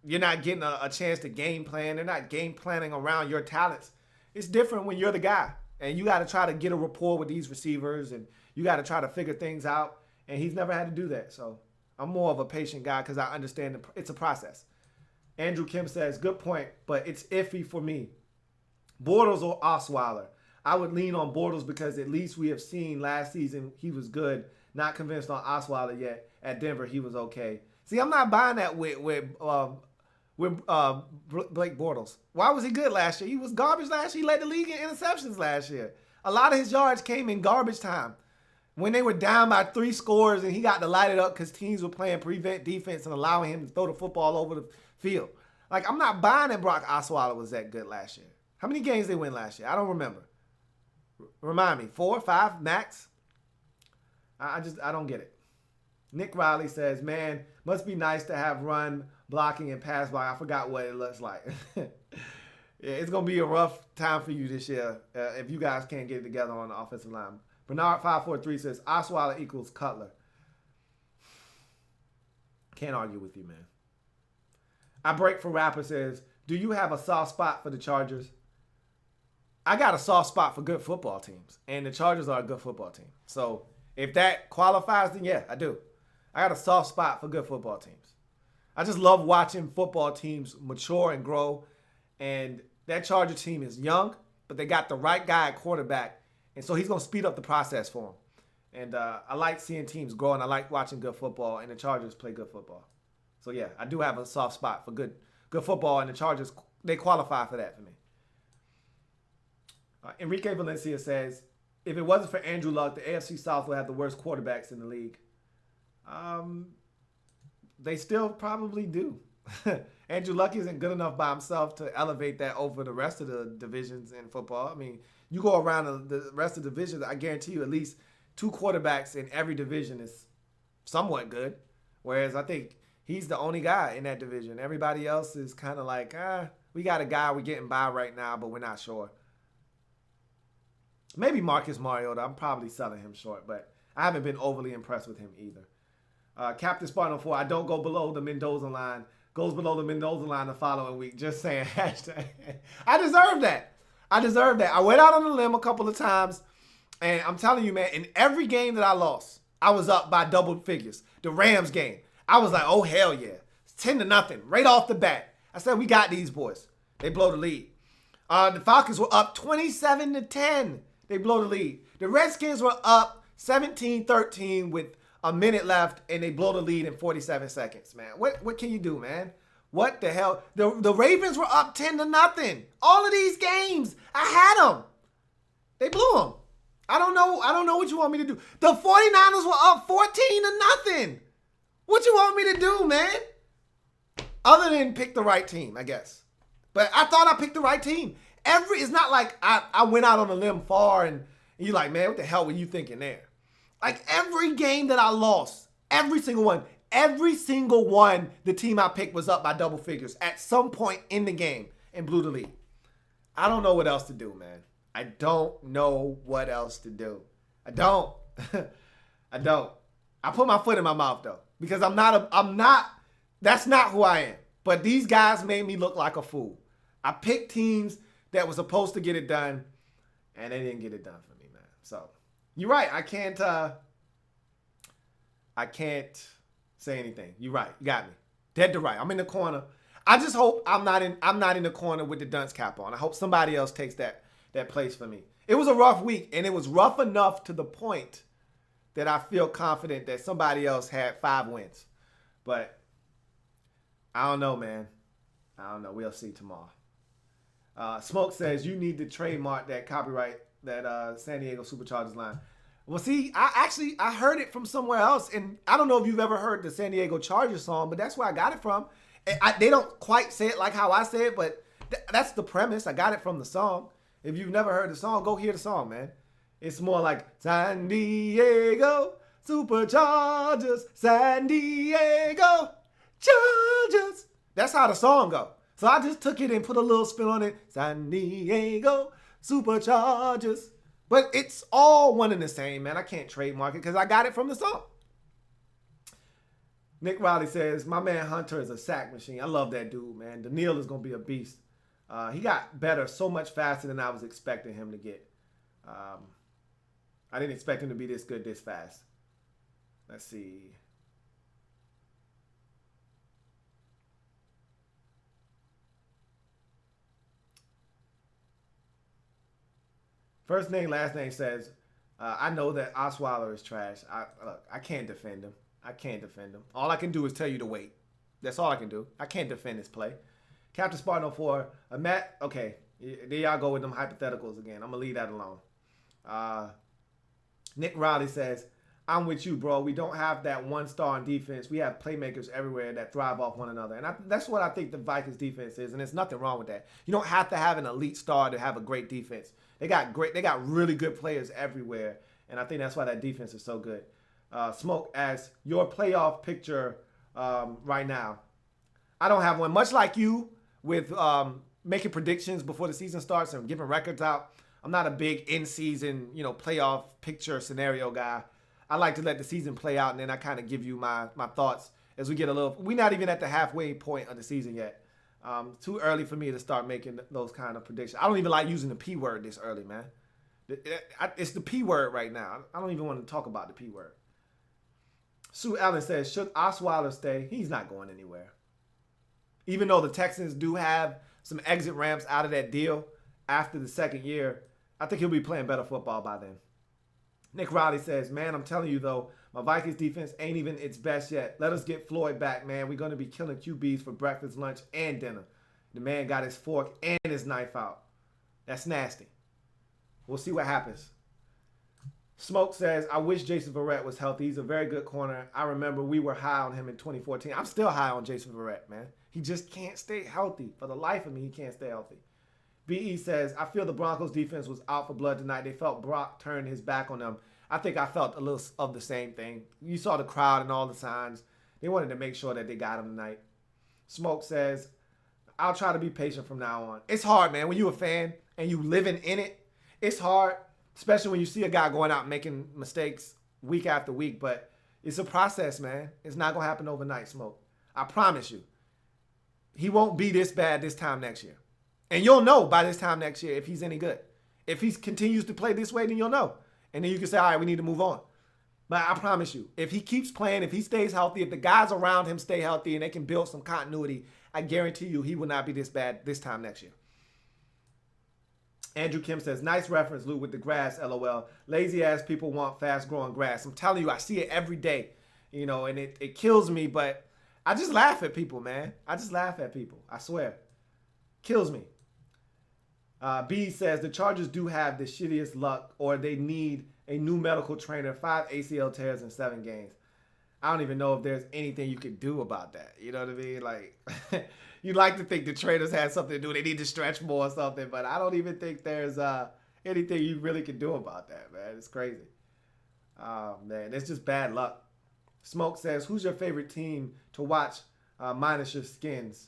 you're not getting a chance to game plan. They're not game planning around your talents. It's different when you're the guy. And you got to try to get a rapport with these receivers. And you got to try to figure things out. And he's never had to do that. So I'm more of a patient guy because I understand it's a process. Andrew Kim says, good point, but it's iffy for me. Bortles or Osweiler? I would lean on Bortles because at least we have seen last season he was good. Not convinced on Osweiler yet. At Denver, he was okay. See, I'm not buying that with Blake Bortles. Why was he good last year? He was garbage last year. He led the league in interceptions last year. A lot of his yards came in garbage time. When they were down by 3 scores and he got to light it up because teams were playing prevent defense and allowing him to throw the football over the field. Like, I'm not buying that Brock Osweiler was that good last year. How many games they win last year? I don't remember. Remind me. 4, 5 max? I don't get it. Nick Riley says, man, must be nice to have run blocking and pass block. I forgot what it looks like. Yeah, it's going to be a rough time for you this year if you guys can't get it together on the offensive line. Bernard543 says, Osweiler equals Cutler. Can't argue with you, man. I Break for Rapper says, do you have a soft spot for the Chargers? I got a soft spot for good football teams, and the Chargers are a good football team. So if that qualifies, then yeah, I do. I got a soft spot for good football teams. I just love watching football teams mature and grow, and that Charger team is young, but they got the right guy at quarterback, and so he's going to speed up the process for them. And I like seeing teams grow, and I like watching good football, and the Chargers play good football. So yeah, I do have a soft spot for good football, and the Chargers, they qualify for that for me. Enrique Valencia says, if it wasn't for Andrew Luck, the AFC South would have the worst quarterbacks in the league. They still probably do. Andrew Luck isn't good enough by himself to elevate that over the rest of the divisions in football. I mean, you go around the rest of the divisions, I guarantee you at least 2 quarterbacks in every division is somewhat good. Whereas I think he's the only guy in that division. Everybody else is kind of like, we got a guy we're getting by right now, but we're not sure. Maybe Marcus Mariota. I'm probably selling him short, but I haven't been overly impressed with him either. Captain Spartan 4, I don't go below the Mendoza line. Goes below the Mendoza line the following week. Just saying, hashtag. I deserve that. I went out on a limb a couple of times And I'm telling you, man, in every game that I lost, I was up by double figures. The Rams game, I was like, oh, hell yeah. It's 10-0 right off the bat. I said, we got these boys. They blow the lead. The Falcons were up 27-10. They blow the lead. The Redskins were up 17-13 with a minute left, and they blow the lead in 47 seconds, man. What can you do, man? What the hell? The Ravens were up 10-0. All of these games, I had them. They blew them. I don't know what you want me to do. The 49ers were up 14-0. What you want me to do, man? Other than pick the right team, I guess. But I thought I picked the right team. It's not like I went out on a limb far and you're like, man, what the hell were you thinking there? Like every game that I lost, every single one, the team I picked was up by double figures at some point in the game and blew the lead. I don't know what else to do, man. I don't know what else to do. I don't. I put my foot in my mouth though, because that's not who I am. But these guys made me look like a fool. I picked teams that were supposed to get it done, and they didn't get it done for me, man. So you're right. I can't say anything. You're right. You got me. Dead to right. I'm in the corner. I just hope I'm not in the corner with the dunce cap on. I hope somebody else takes that place for me. It was a rough week, and it was rough enough to the point that I feel confident that somebody else had 5 wins. But I don't know, man. I don't know. We'll see tomorrow. Smoke says you need to trademark that copyright, that San Diego Superchargers line. Well, see, I heard it from somewhere else, and I don't know if you've ever heard the San Diego Chargers song, but that's where I got it from. They don't quite say it like how I say it, but that's the premise. I got it from the song. If you've never heard the song, go hear the song, man. It's more like San Diego Superchargers, San Diego Chargers. That's how the song goes. So I just took it and put a little spin on it. San Diego Superchargers. But it's all one and the same, man. I can't trademark it because I got it from the song. Nick Riley says, my man Hunter is a sack machine. I love that dude, man. Daniil is going to be a beast. He got better so much faster than I was expecting him to get. I didn't expect him to be this good this fast. Let's see. First name, last name says, I know that Osweiler is trash. I can't defend him. All I can do is tell you to wait. That's all I can do. I can't defend his play. Captain Spartan 04, Matt, okay, there y'all go with them hypotheticals again. I'm going to leave that alone. Nick Riley says, I'm with you, bro. We don't have that one star in defense. We have playmakers everywhere that thrive off one another. And that's what I think the Vikings defense is, and there's nothing wrong with that. You don't have to have an elite star to have a great defense. They got really good players everywhere, and I think that's why that defense is so good. Smoke asks, your playoff picture right now. I don't have one. Much like you with making predictions before the season starts and giving records out, I'm not a big in-season, playoff picture scenario guy. I like to let the season play out, and then I kind of give you my thoughts as we get we're not even at the halfway point of the season yet. Too early for me to start making those kind of predictions. I don't even like using the P word this early, man. It's the P word right now. I don't even want to talk about the P word. Sue Allen says, should Osweiler stay? He's not going anywhere. Even though the Texans do have some exit ramps out of that deal after the second year, I think he'll be playing better football by then. Nick Riley says, man, I'm telling you, though, my Vikings defense ain't even its best yet. Let us get Floyd back, man. We're going to be killing QBs for breakfast, lunch, and dinner. The man got his fork and his knife out. That's nasty. We'll see what happens. Smoke says, I wish Jason Verrett was healthy. He's a very good corner. I remember we were high on him in 2014. I'm still high on Jason Verrett, man. He just can't stay healthy. For the life of me, he can't stay healthy. BE says, I feel the Broncos defense was out for blood tonight. They felt Brock turned his back on them. I think I felt a little of the same thing. You saw the crowd and all the signs. They wanted to make sure that they got him tonight. Smoke says, I'll try to be patient from now on. It's hard, man. When you're a fan and you living in it, it's hard, especially when you see a guy going out and making mistakes week after week. But it's a process, man. It's not going to happen overnight, Smoke. I promise you. He won't be this bad this time next year. And you'll know by this time next year if he's any good. If he continues to play this way, then you'll know. And then you can say, all right, we need to move on. But I promise you, if he keeps playing, if he stays healthy, if the guys around him stay healthy and they can build some continuity, I guarantee you he will not be this bad this time next year. Andrew Kim says, nice reference, Lou, with the grass, LOL. Lazy ass people want fast growing grass. I'm telling you, I see it every day, you know, and it kills me, but I just laugh at people, man. I just laugh at people. I swear. Kills me. B says, the Chargers do have the shittiest luck, or they need a new medical trainer, 5 ACL tears in 7 games. I don't even know if there's anything you can do about that. You know what I mean? Like, you'd like to think the trainers had something to do. They need to stretch more or something, but I don't even think there's anything you really can do about that, man. It's crazy. Man, it's just bad luck. Smoke says, who's your favorite team to watch minus your Skins?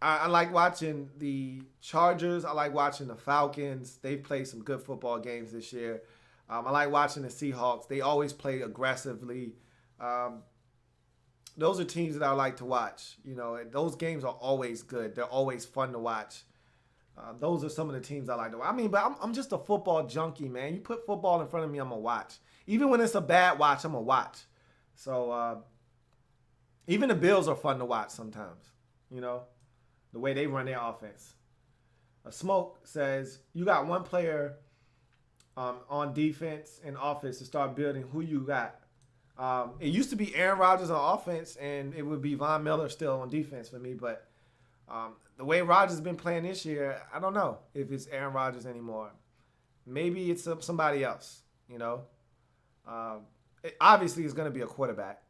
I like watching the Chargers. I like watching the Falcons. They've played some good football games this year. I like watching the Seahawks. They always play aggressively. Those are teams that I like to watch. You know, those games are always good. They're always fun to watch. Those are some of the teams I like to watch. I mean, but I'm just a football junkie, man. You put football in front of me, I'm going to watch. Even when it's a bad watch, I'm going to watch. So even the Bills are fun to watch sometimes, you know, the way they run their offense. Smoke says, you got one player on defense and offense to start building. Who you got? It used to be Aaron Rodgers on offense, and it would be Von Miller still on defense for me. But the way Rodgers has been playing this year, I don't know if it's Aaron Rodgers anymore. Maybe it's somebody else, you know. It obviously is going to be a quarterback.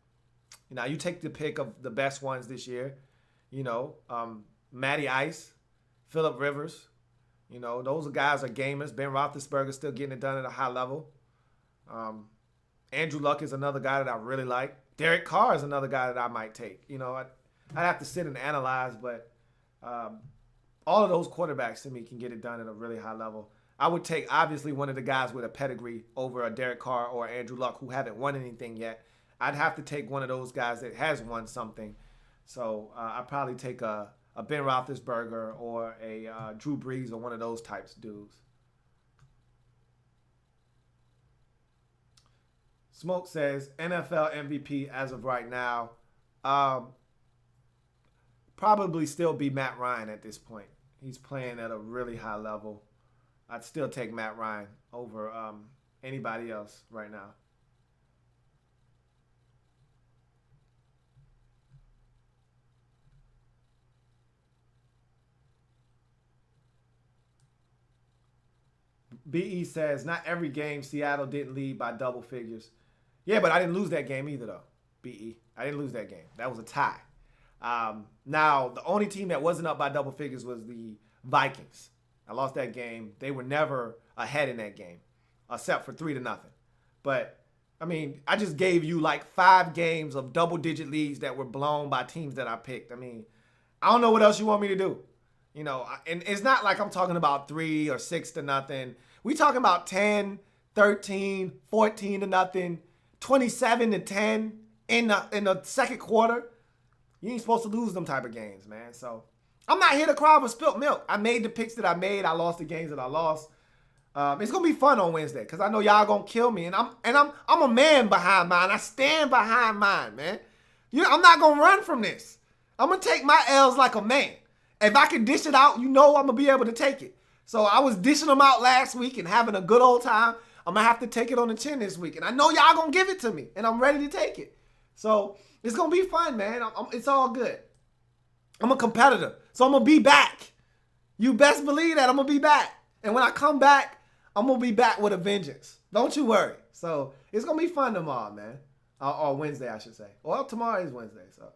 Now, you take the pick of the best ones this year, you know, Matty Ice, Phillip Rivers. You know, those guys are gamers. Ben Roethlisberger still getting it done at a high level. Andrew Luck is another guy that I really like. Derek Carr is another guy that I might take. You know, I'd have to sit and analyze, but all of those quarterbacks to me can get it done at a really high level. I would take, obviously, one of the guys with a pedigree over a Derek Carr or Andrew Luck who haven't won anything yet. I'd have to take one of those guys that has won something. So I'd probably take a Ben Roethlisberger or a Drew Brees or one of those types of dudes. Smoke says, NFL MVP as of right now, probably still be Matt Ryan at this point. He's playing at a really high level. I'd still take Matt Ryan over anybody else right now. BE says, not every game Seattle didn't lead by double figures. Yeah, but I didn't lose that game either, though, BE. I didn't lose that game. That was a tie. Now, the only team that wasn't up by double figures was the Vikings. I lost that game. They were never ahead in that game, except for 3-0. But, I mean, I just gave you like 5 games of double-digit leads that were blown by teams that I picked. I mean, I don't know what else you want me to do. You know, and it's not like I'm talking about 3 or 6-0. We talking about 10, 13, 14-0, 27-10 in the second quarter. You ain't supposed to lose them type of games, man. So I'm not here to cry over spilt milk. I made the picks that I made. I lost the games that I lost. It's gonna be fun on Wednesday because I know y'all gonna kill me, and I'm a man behind mine. I stand behind mine, man. I'm not gonna run from this. I'm gonna take my L's like a man. If I can dish it out, you know I'm gonna be able to take it. So I was dishing them out last week and having a good old time. I'm gonna have to take it on the chin this week, and I know y'all gonna give it to me, and I'm ready to take it. So it's gonna be fun, man. It's all good. I'm a competitor, so I'm gonna be back. You best believe that I'm gonna be back. And when I come back, I'm gonna be back with a vengeance. Don't you worry. So it's gonna be fun tomorrow, man. Or Wednesday, I should say. Well, tomorrow is Wednesday. So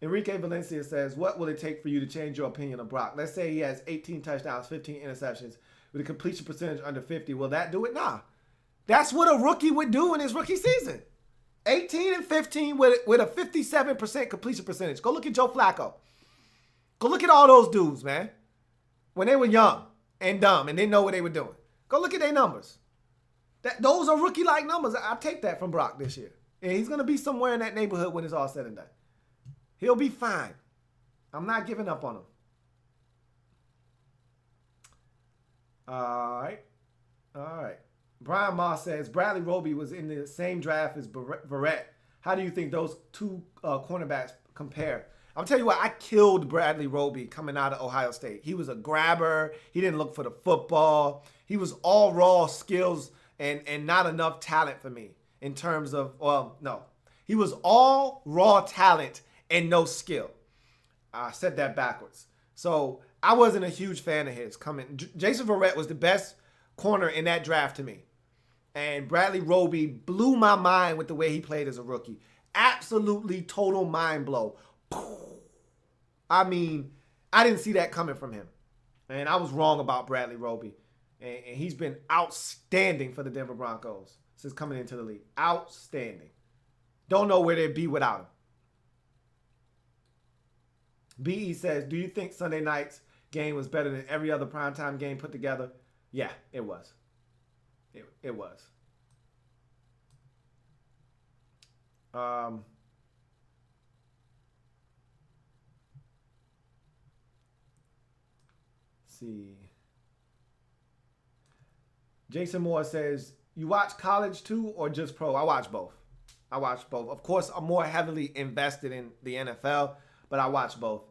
Enrique Valencia says, what will it take for you to change your opinion of Brock? Let's say he has 18 touchdowns, 15 interceptions, with a completion percentage under 50. Will that do it? Nah. That's what a rookie would do in his rookie season. 18 and 15 with a 57% completion percentage. Go look at Joe Flacco. Go look at all those dudes, man. When they were young and dumb and didn't know what they were doing. Go look at their numbers. Those are rookie-like numbers. I take that from Brock this year. And he's going to be somewhere in that neighborhood when it's all said and done. He'll be fine. I'm not giving up on him. All right. Brian Moss says, Bradley Roby was in the same draft as Verrett. How do you think those two cornerbacks compare? I'll tell you what, I killed Bradley Roby coming out of Ohio State. He was a grabber. He didn't look for the football. He was all raw skills and not enough talent for me in terms of, well, no. He was all raw talent and no skill. I said that backwards. So I wasn't a huge fan of his coming. Jason Verrett was the best corner in that draft to me. And Bradley Roby blew my mind with the way he played as a rookie. Absolutely total mind blow. I mean, I didn't see that coming from him. And I was wrong about Bradley Roby. And he's been outstanding for the Denver Broncos since coming into the league. Outstanding. Don't know where they'd be without him. BE says, do you think Sunday night's game was better than every other primetime game put together? Yeah, it was. It was. See. Jason Moore says, you watch college too or just pro? I watch both. Of course, I'm more heavily invested in the NFL, but I watch both.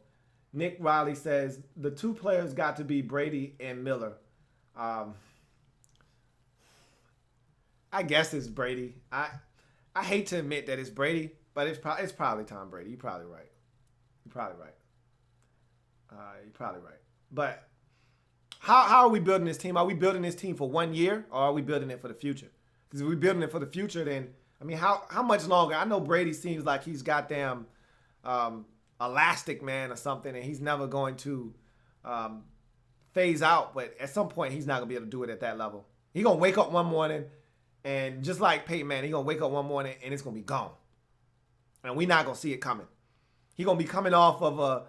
Nick Riley says, the two players got to be Brady and Miller. I guess it's Brady. I hate to admit that it's Brady, but it's probably Tom Brady. You're probably right. You're probably right. But how are we building this team? Are we building this team for 1 year, or are we building it for the future? Because if we're building it for the future, then, I mean, how much longer? I know Brady seems like he's goddamn elastic man or something, and he's never going to phase out. But at some point, he's not going to be able to do it at that level. He's going to wake up one morning, and just like Peyton Manning, he's going to wake up one morning, and it's going to be gone. And we're not going to see it coming. He's going to be coming off of a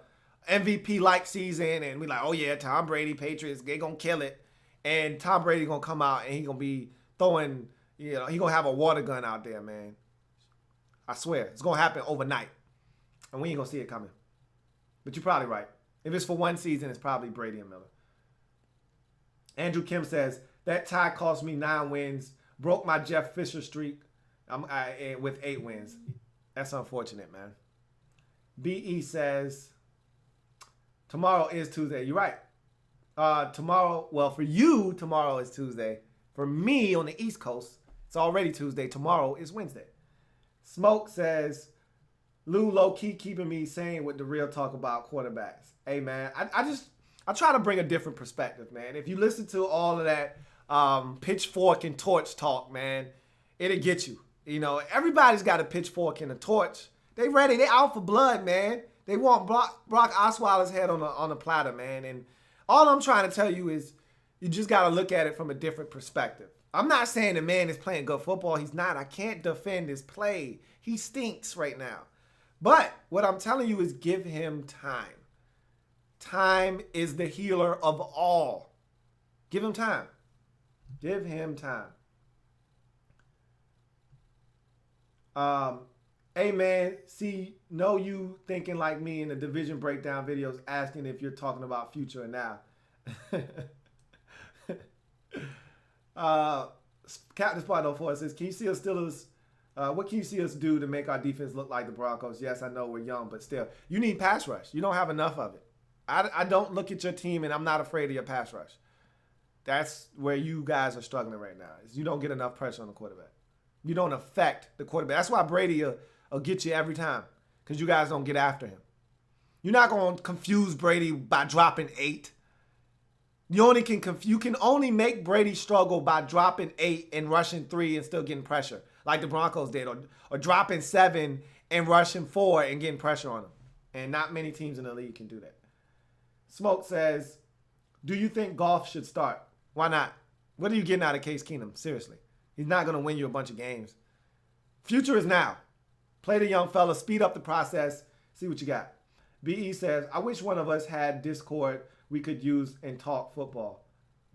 MVP-like season, and we're like, oh, yeah, Tom Brady, Patriots, they're going to kill it. And Tom Brady going to come out, and he's going to be throwing, he's going to have a water gun out there, man. I swear. It's going to happen overnight. And we ain't going to see it coming. But you're probably right. If it's for one season, it's probably Brady and Miller. Andrew Kim says, that tie cost me 9 wins. Broke my Jeff Fisher streak with 8 wins. That's unfortunate, man. BE says, tomorrow is Tuesday. You're right. Tomorrow, well, for you, tomorrow is Tuesday. For me, on the East Coast, it's already Tuesday. Tomorrow is Wednesday. Smoke says, Lou low-key keeping me sane with the real talk about quarterbacks. Hey, man, I try to bring a different perspective, man. If you listen to all of that pitchfork and torch talk, man, it'll get you. You know, everybody's got a pitchfork and a torch. They ready. They out for blood, man. They want Brock Osweiler's head on a platter, man. And all I'm trying to tell you is you just got to look at it from a different perspective. I'm not saying the man is playing good football. He's not. I can't defend his play. He stinks right now. But what I'm telling you is give him time. Time is the healer of all. Give him time. Give him time. Hey, man, see, know you thinking like me in the division breakdown videos asking if you're talking about future or now. Captain Spot 04 says, can you see us Steelers? What can you see us do to make our defense look like the Broncos? Yes, I know we're young, but still. You need pass rush. You don't have enough of it. I don't look at your team, and I'm not afraid of your pass rush. That's where you guys are struggling right now. Is you don't get enough pressure on the quarterback. You don't affect the quarterback. That's why Brady will get you every time, because you guys don't get after him. You're not going to confuse Brady by dropping 8. You can only make Brady struggle by dropping 8 and rushing 3 and still getting pressure, like the Broncos did, or dropping 7 and rushing 4 and getting pressure on them. And not many teams in the league can do that. Smoke says, do you think Goff should start? Why not? What are you getting out of Case Keenum? Seriously. He's not going to win you a bunch of games. Future is now. Play the young fella, speed up the process, see what you got. BE says, I wish one of us had Discord we could use and talk football.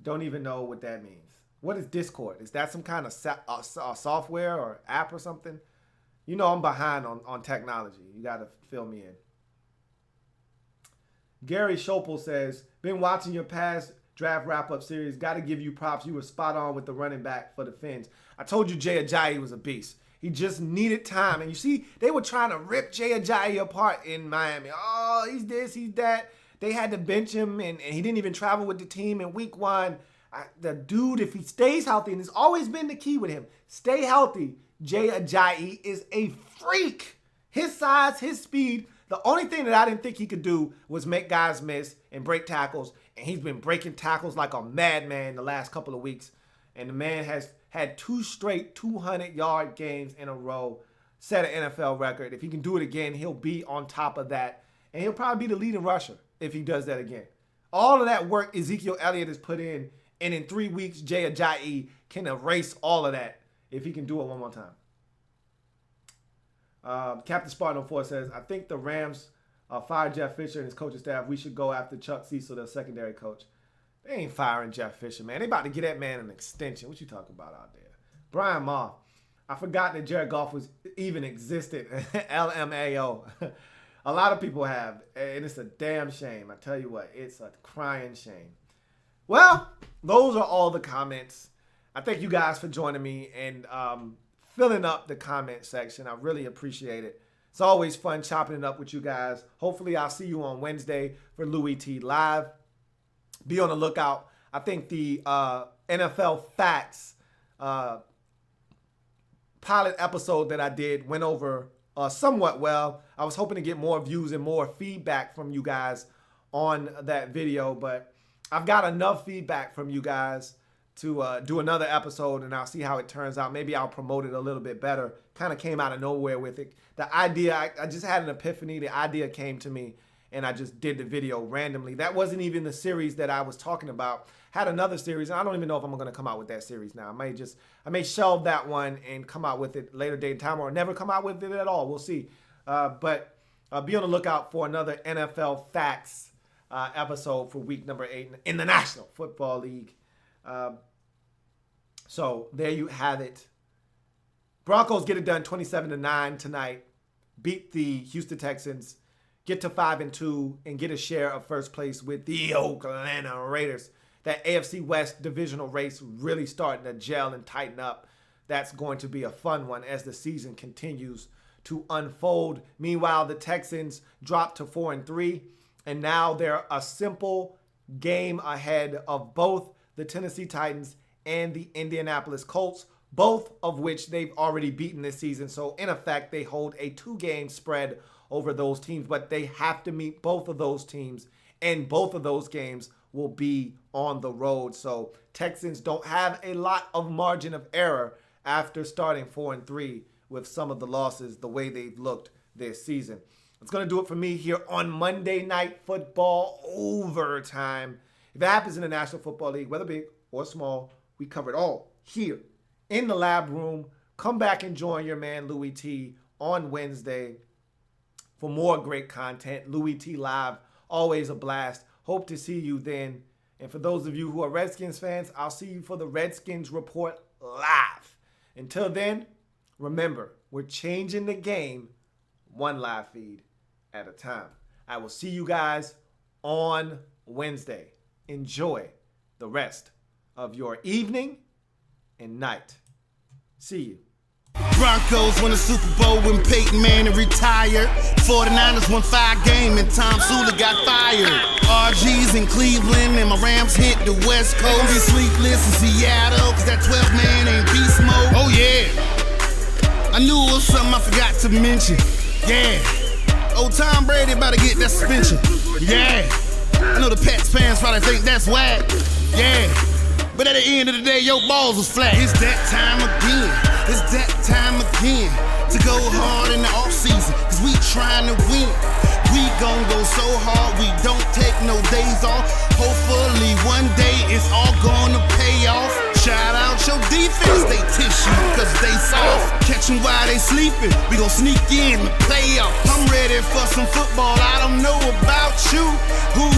Don't even know what that means. What is Discord? Is that some kind of software or app or something? You know I'm behind on technology. You got to fill me in. Gary Schopel says, been watching your past draft wrap-up series. Got to give you props. You were spot on with the running back for the Fins. I told you Jay Ajayi was a beast. He just needed time. And you see, they were trying to rip Jay Ajayi apart in Miami. Oh, he's this, he's that. They had to bench him, and he didn't even travel with the team in week 1. The dude, if he stays healthy, and it's always been the key with him, stay healthy. Jay Ajayi is a freak. His size, his speed. The only thing that I didn't think he could do was make guys miss and break tackles. And he's been breaking tackles like a madman the last couple of weeks. And the man has had 2 straight 200-yard games in a row. Set an NFL record. If he can do it again, he'll be on top of that. And he'll probably be the leading rusher if he does that again. All of that work Ezekiel Elliott has put in. And in 3 weeks, Jay Ajayi can erase all of that if he can do it one more time. Captain Spartan 04 says, I think the Rams fired Jeff Fisher and his coaching staff. We should go after Chuck Cecil, their secondary coach. They ain't firing Jeff Fisher, man. They about to get that man an extension. What you talking about out there? Brian Ma. I forgot that Jared Goff was even existed. LMAO. A lot of people have, and it's a damn shame. I tell you what, it's a crying shame. Well, those are all the comments. I thank you guys for joining me and filling up the comment section. I really appreciate it. It's always fun chopping it up with you guys. Hopefully, I'll see you on Wednesday for Louie Tee Live. Be on the lookout. I think the NFL Facts pilot episode that I did went over somewhat well. I was hoping to get more views and more feedback from you guys on that video, but I've got enough feedback from you guys to do another episode, and I'll see how it turns out. Maybe I'll promote it a little bit better. Kind of came out of nowhere with it. The idea, I just had an epiphany. The idea came to me, and I just did the video randomly. That wasn't even the series that I was talking about. Had another series, and I don't even know if I'm going to come out with that series now. I may shelve that one and come out with it later date and time, or never come out with it at all. We'll see. But be on the lookout for another NFL Facts episode for week number 8 in the National Football League. So there you have it. Broncos get it done 27-9 tonight. Beat the Houston Texans. Get to 5-2 and get a share of first place with the Oakland Raiders. That AFC West divisional race really starting to gel and tighten up. That's going to be a fun one as the season continues to unfold. Meanwhile, the Texans dropped to 4-3, and now they're a simple game ahead of both the Tennessee Titans and the Indianapolis Colts, both of which they've already beaten this season. So, in effect, they hold a 2-game spread over those teams, but they have to meet both of those teams, and both of those games will be on the road. So, Texans don't have a lot of margin of error after starting 4-3 with some of the losses the way they've looked this season. That's going to do it for me here on Monday Night Football Overtime. If it happens in the National Football League, whether big or small, we cover it all here in the lab room. Come back and join your man Louie Tee on Wednesday for more great content. Louie Tee Live, always a blast. Hope to see you then. And for those of you who are Redskins fans, I'll see you for the Redskins Report live. Until then, remember, we're changing the game one live feed at a time. I will see you guys on Wednesday. Enjoy the rest of your evening and night. See you. Broncos won the Super Bowl when Peyton Manning retired. 49ers won 5 games and Tom Sula got fired. RG's in Cleveland and my Rams hit the West Coast. Be sleepless in Seattle cause that 12-man ain't beast mode. Oh yeah, I knew it was something I forgot to mention. Yeah, old Tom Brady about to get that suspension. Yeah, I know the Pats fans probably think that's whack. Yeah, but at the end of the day, your balls was flat. It's that time again. It's that time again to go hard in the offseason, cause we trying to win. We gon' go so hard, we don't take no days off. Hopefully one day it's all gonna pay off. Shout out your defense, they tissue cause they soft. Catch them while they sleeping, we gon' sneak in the playoffs. I'm ready for some football, I don't know about you. Who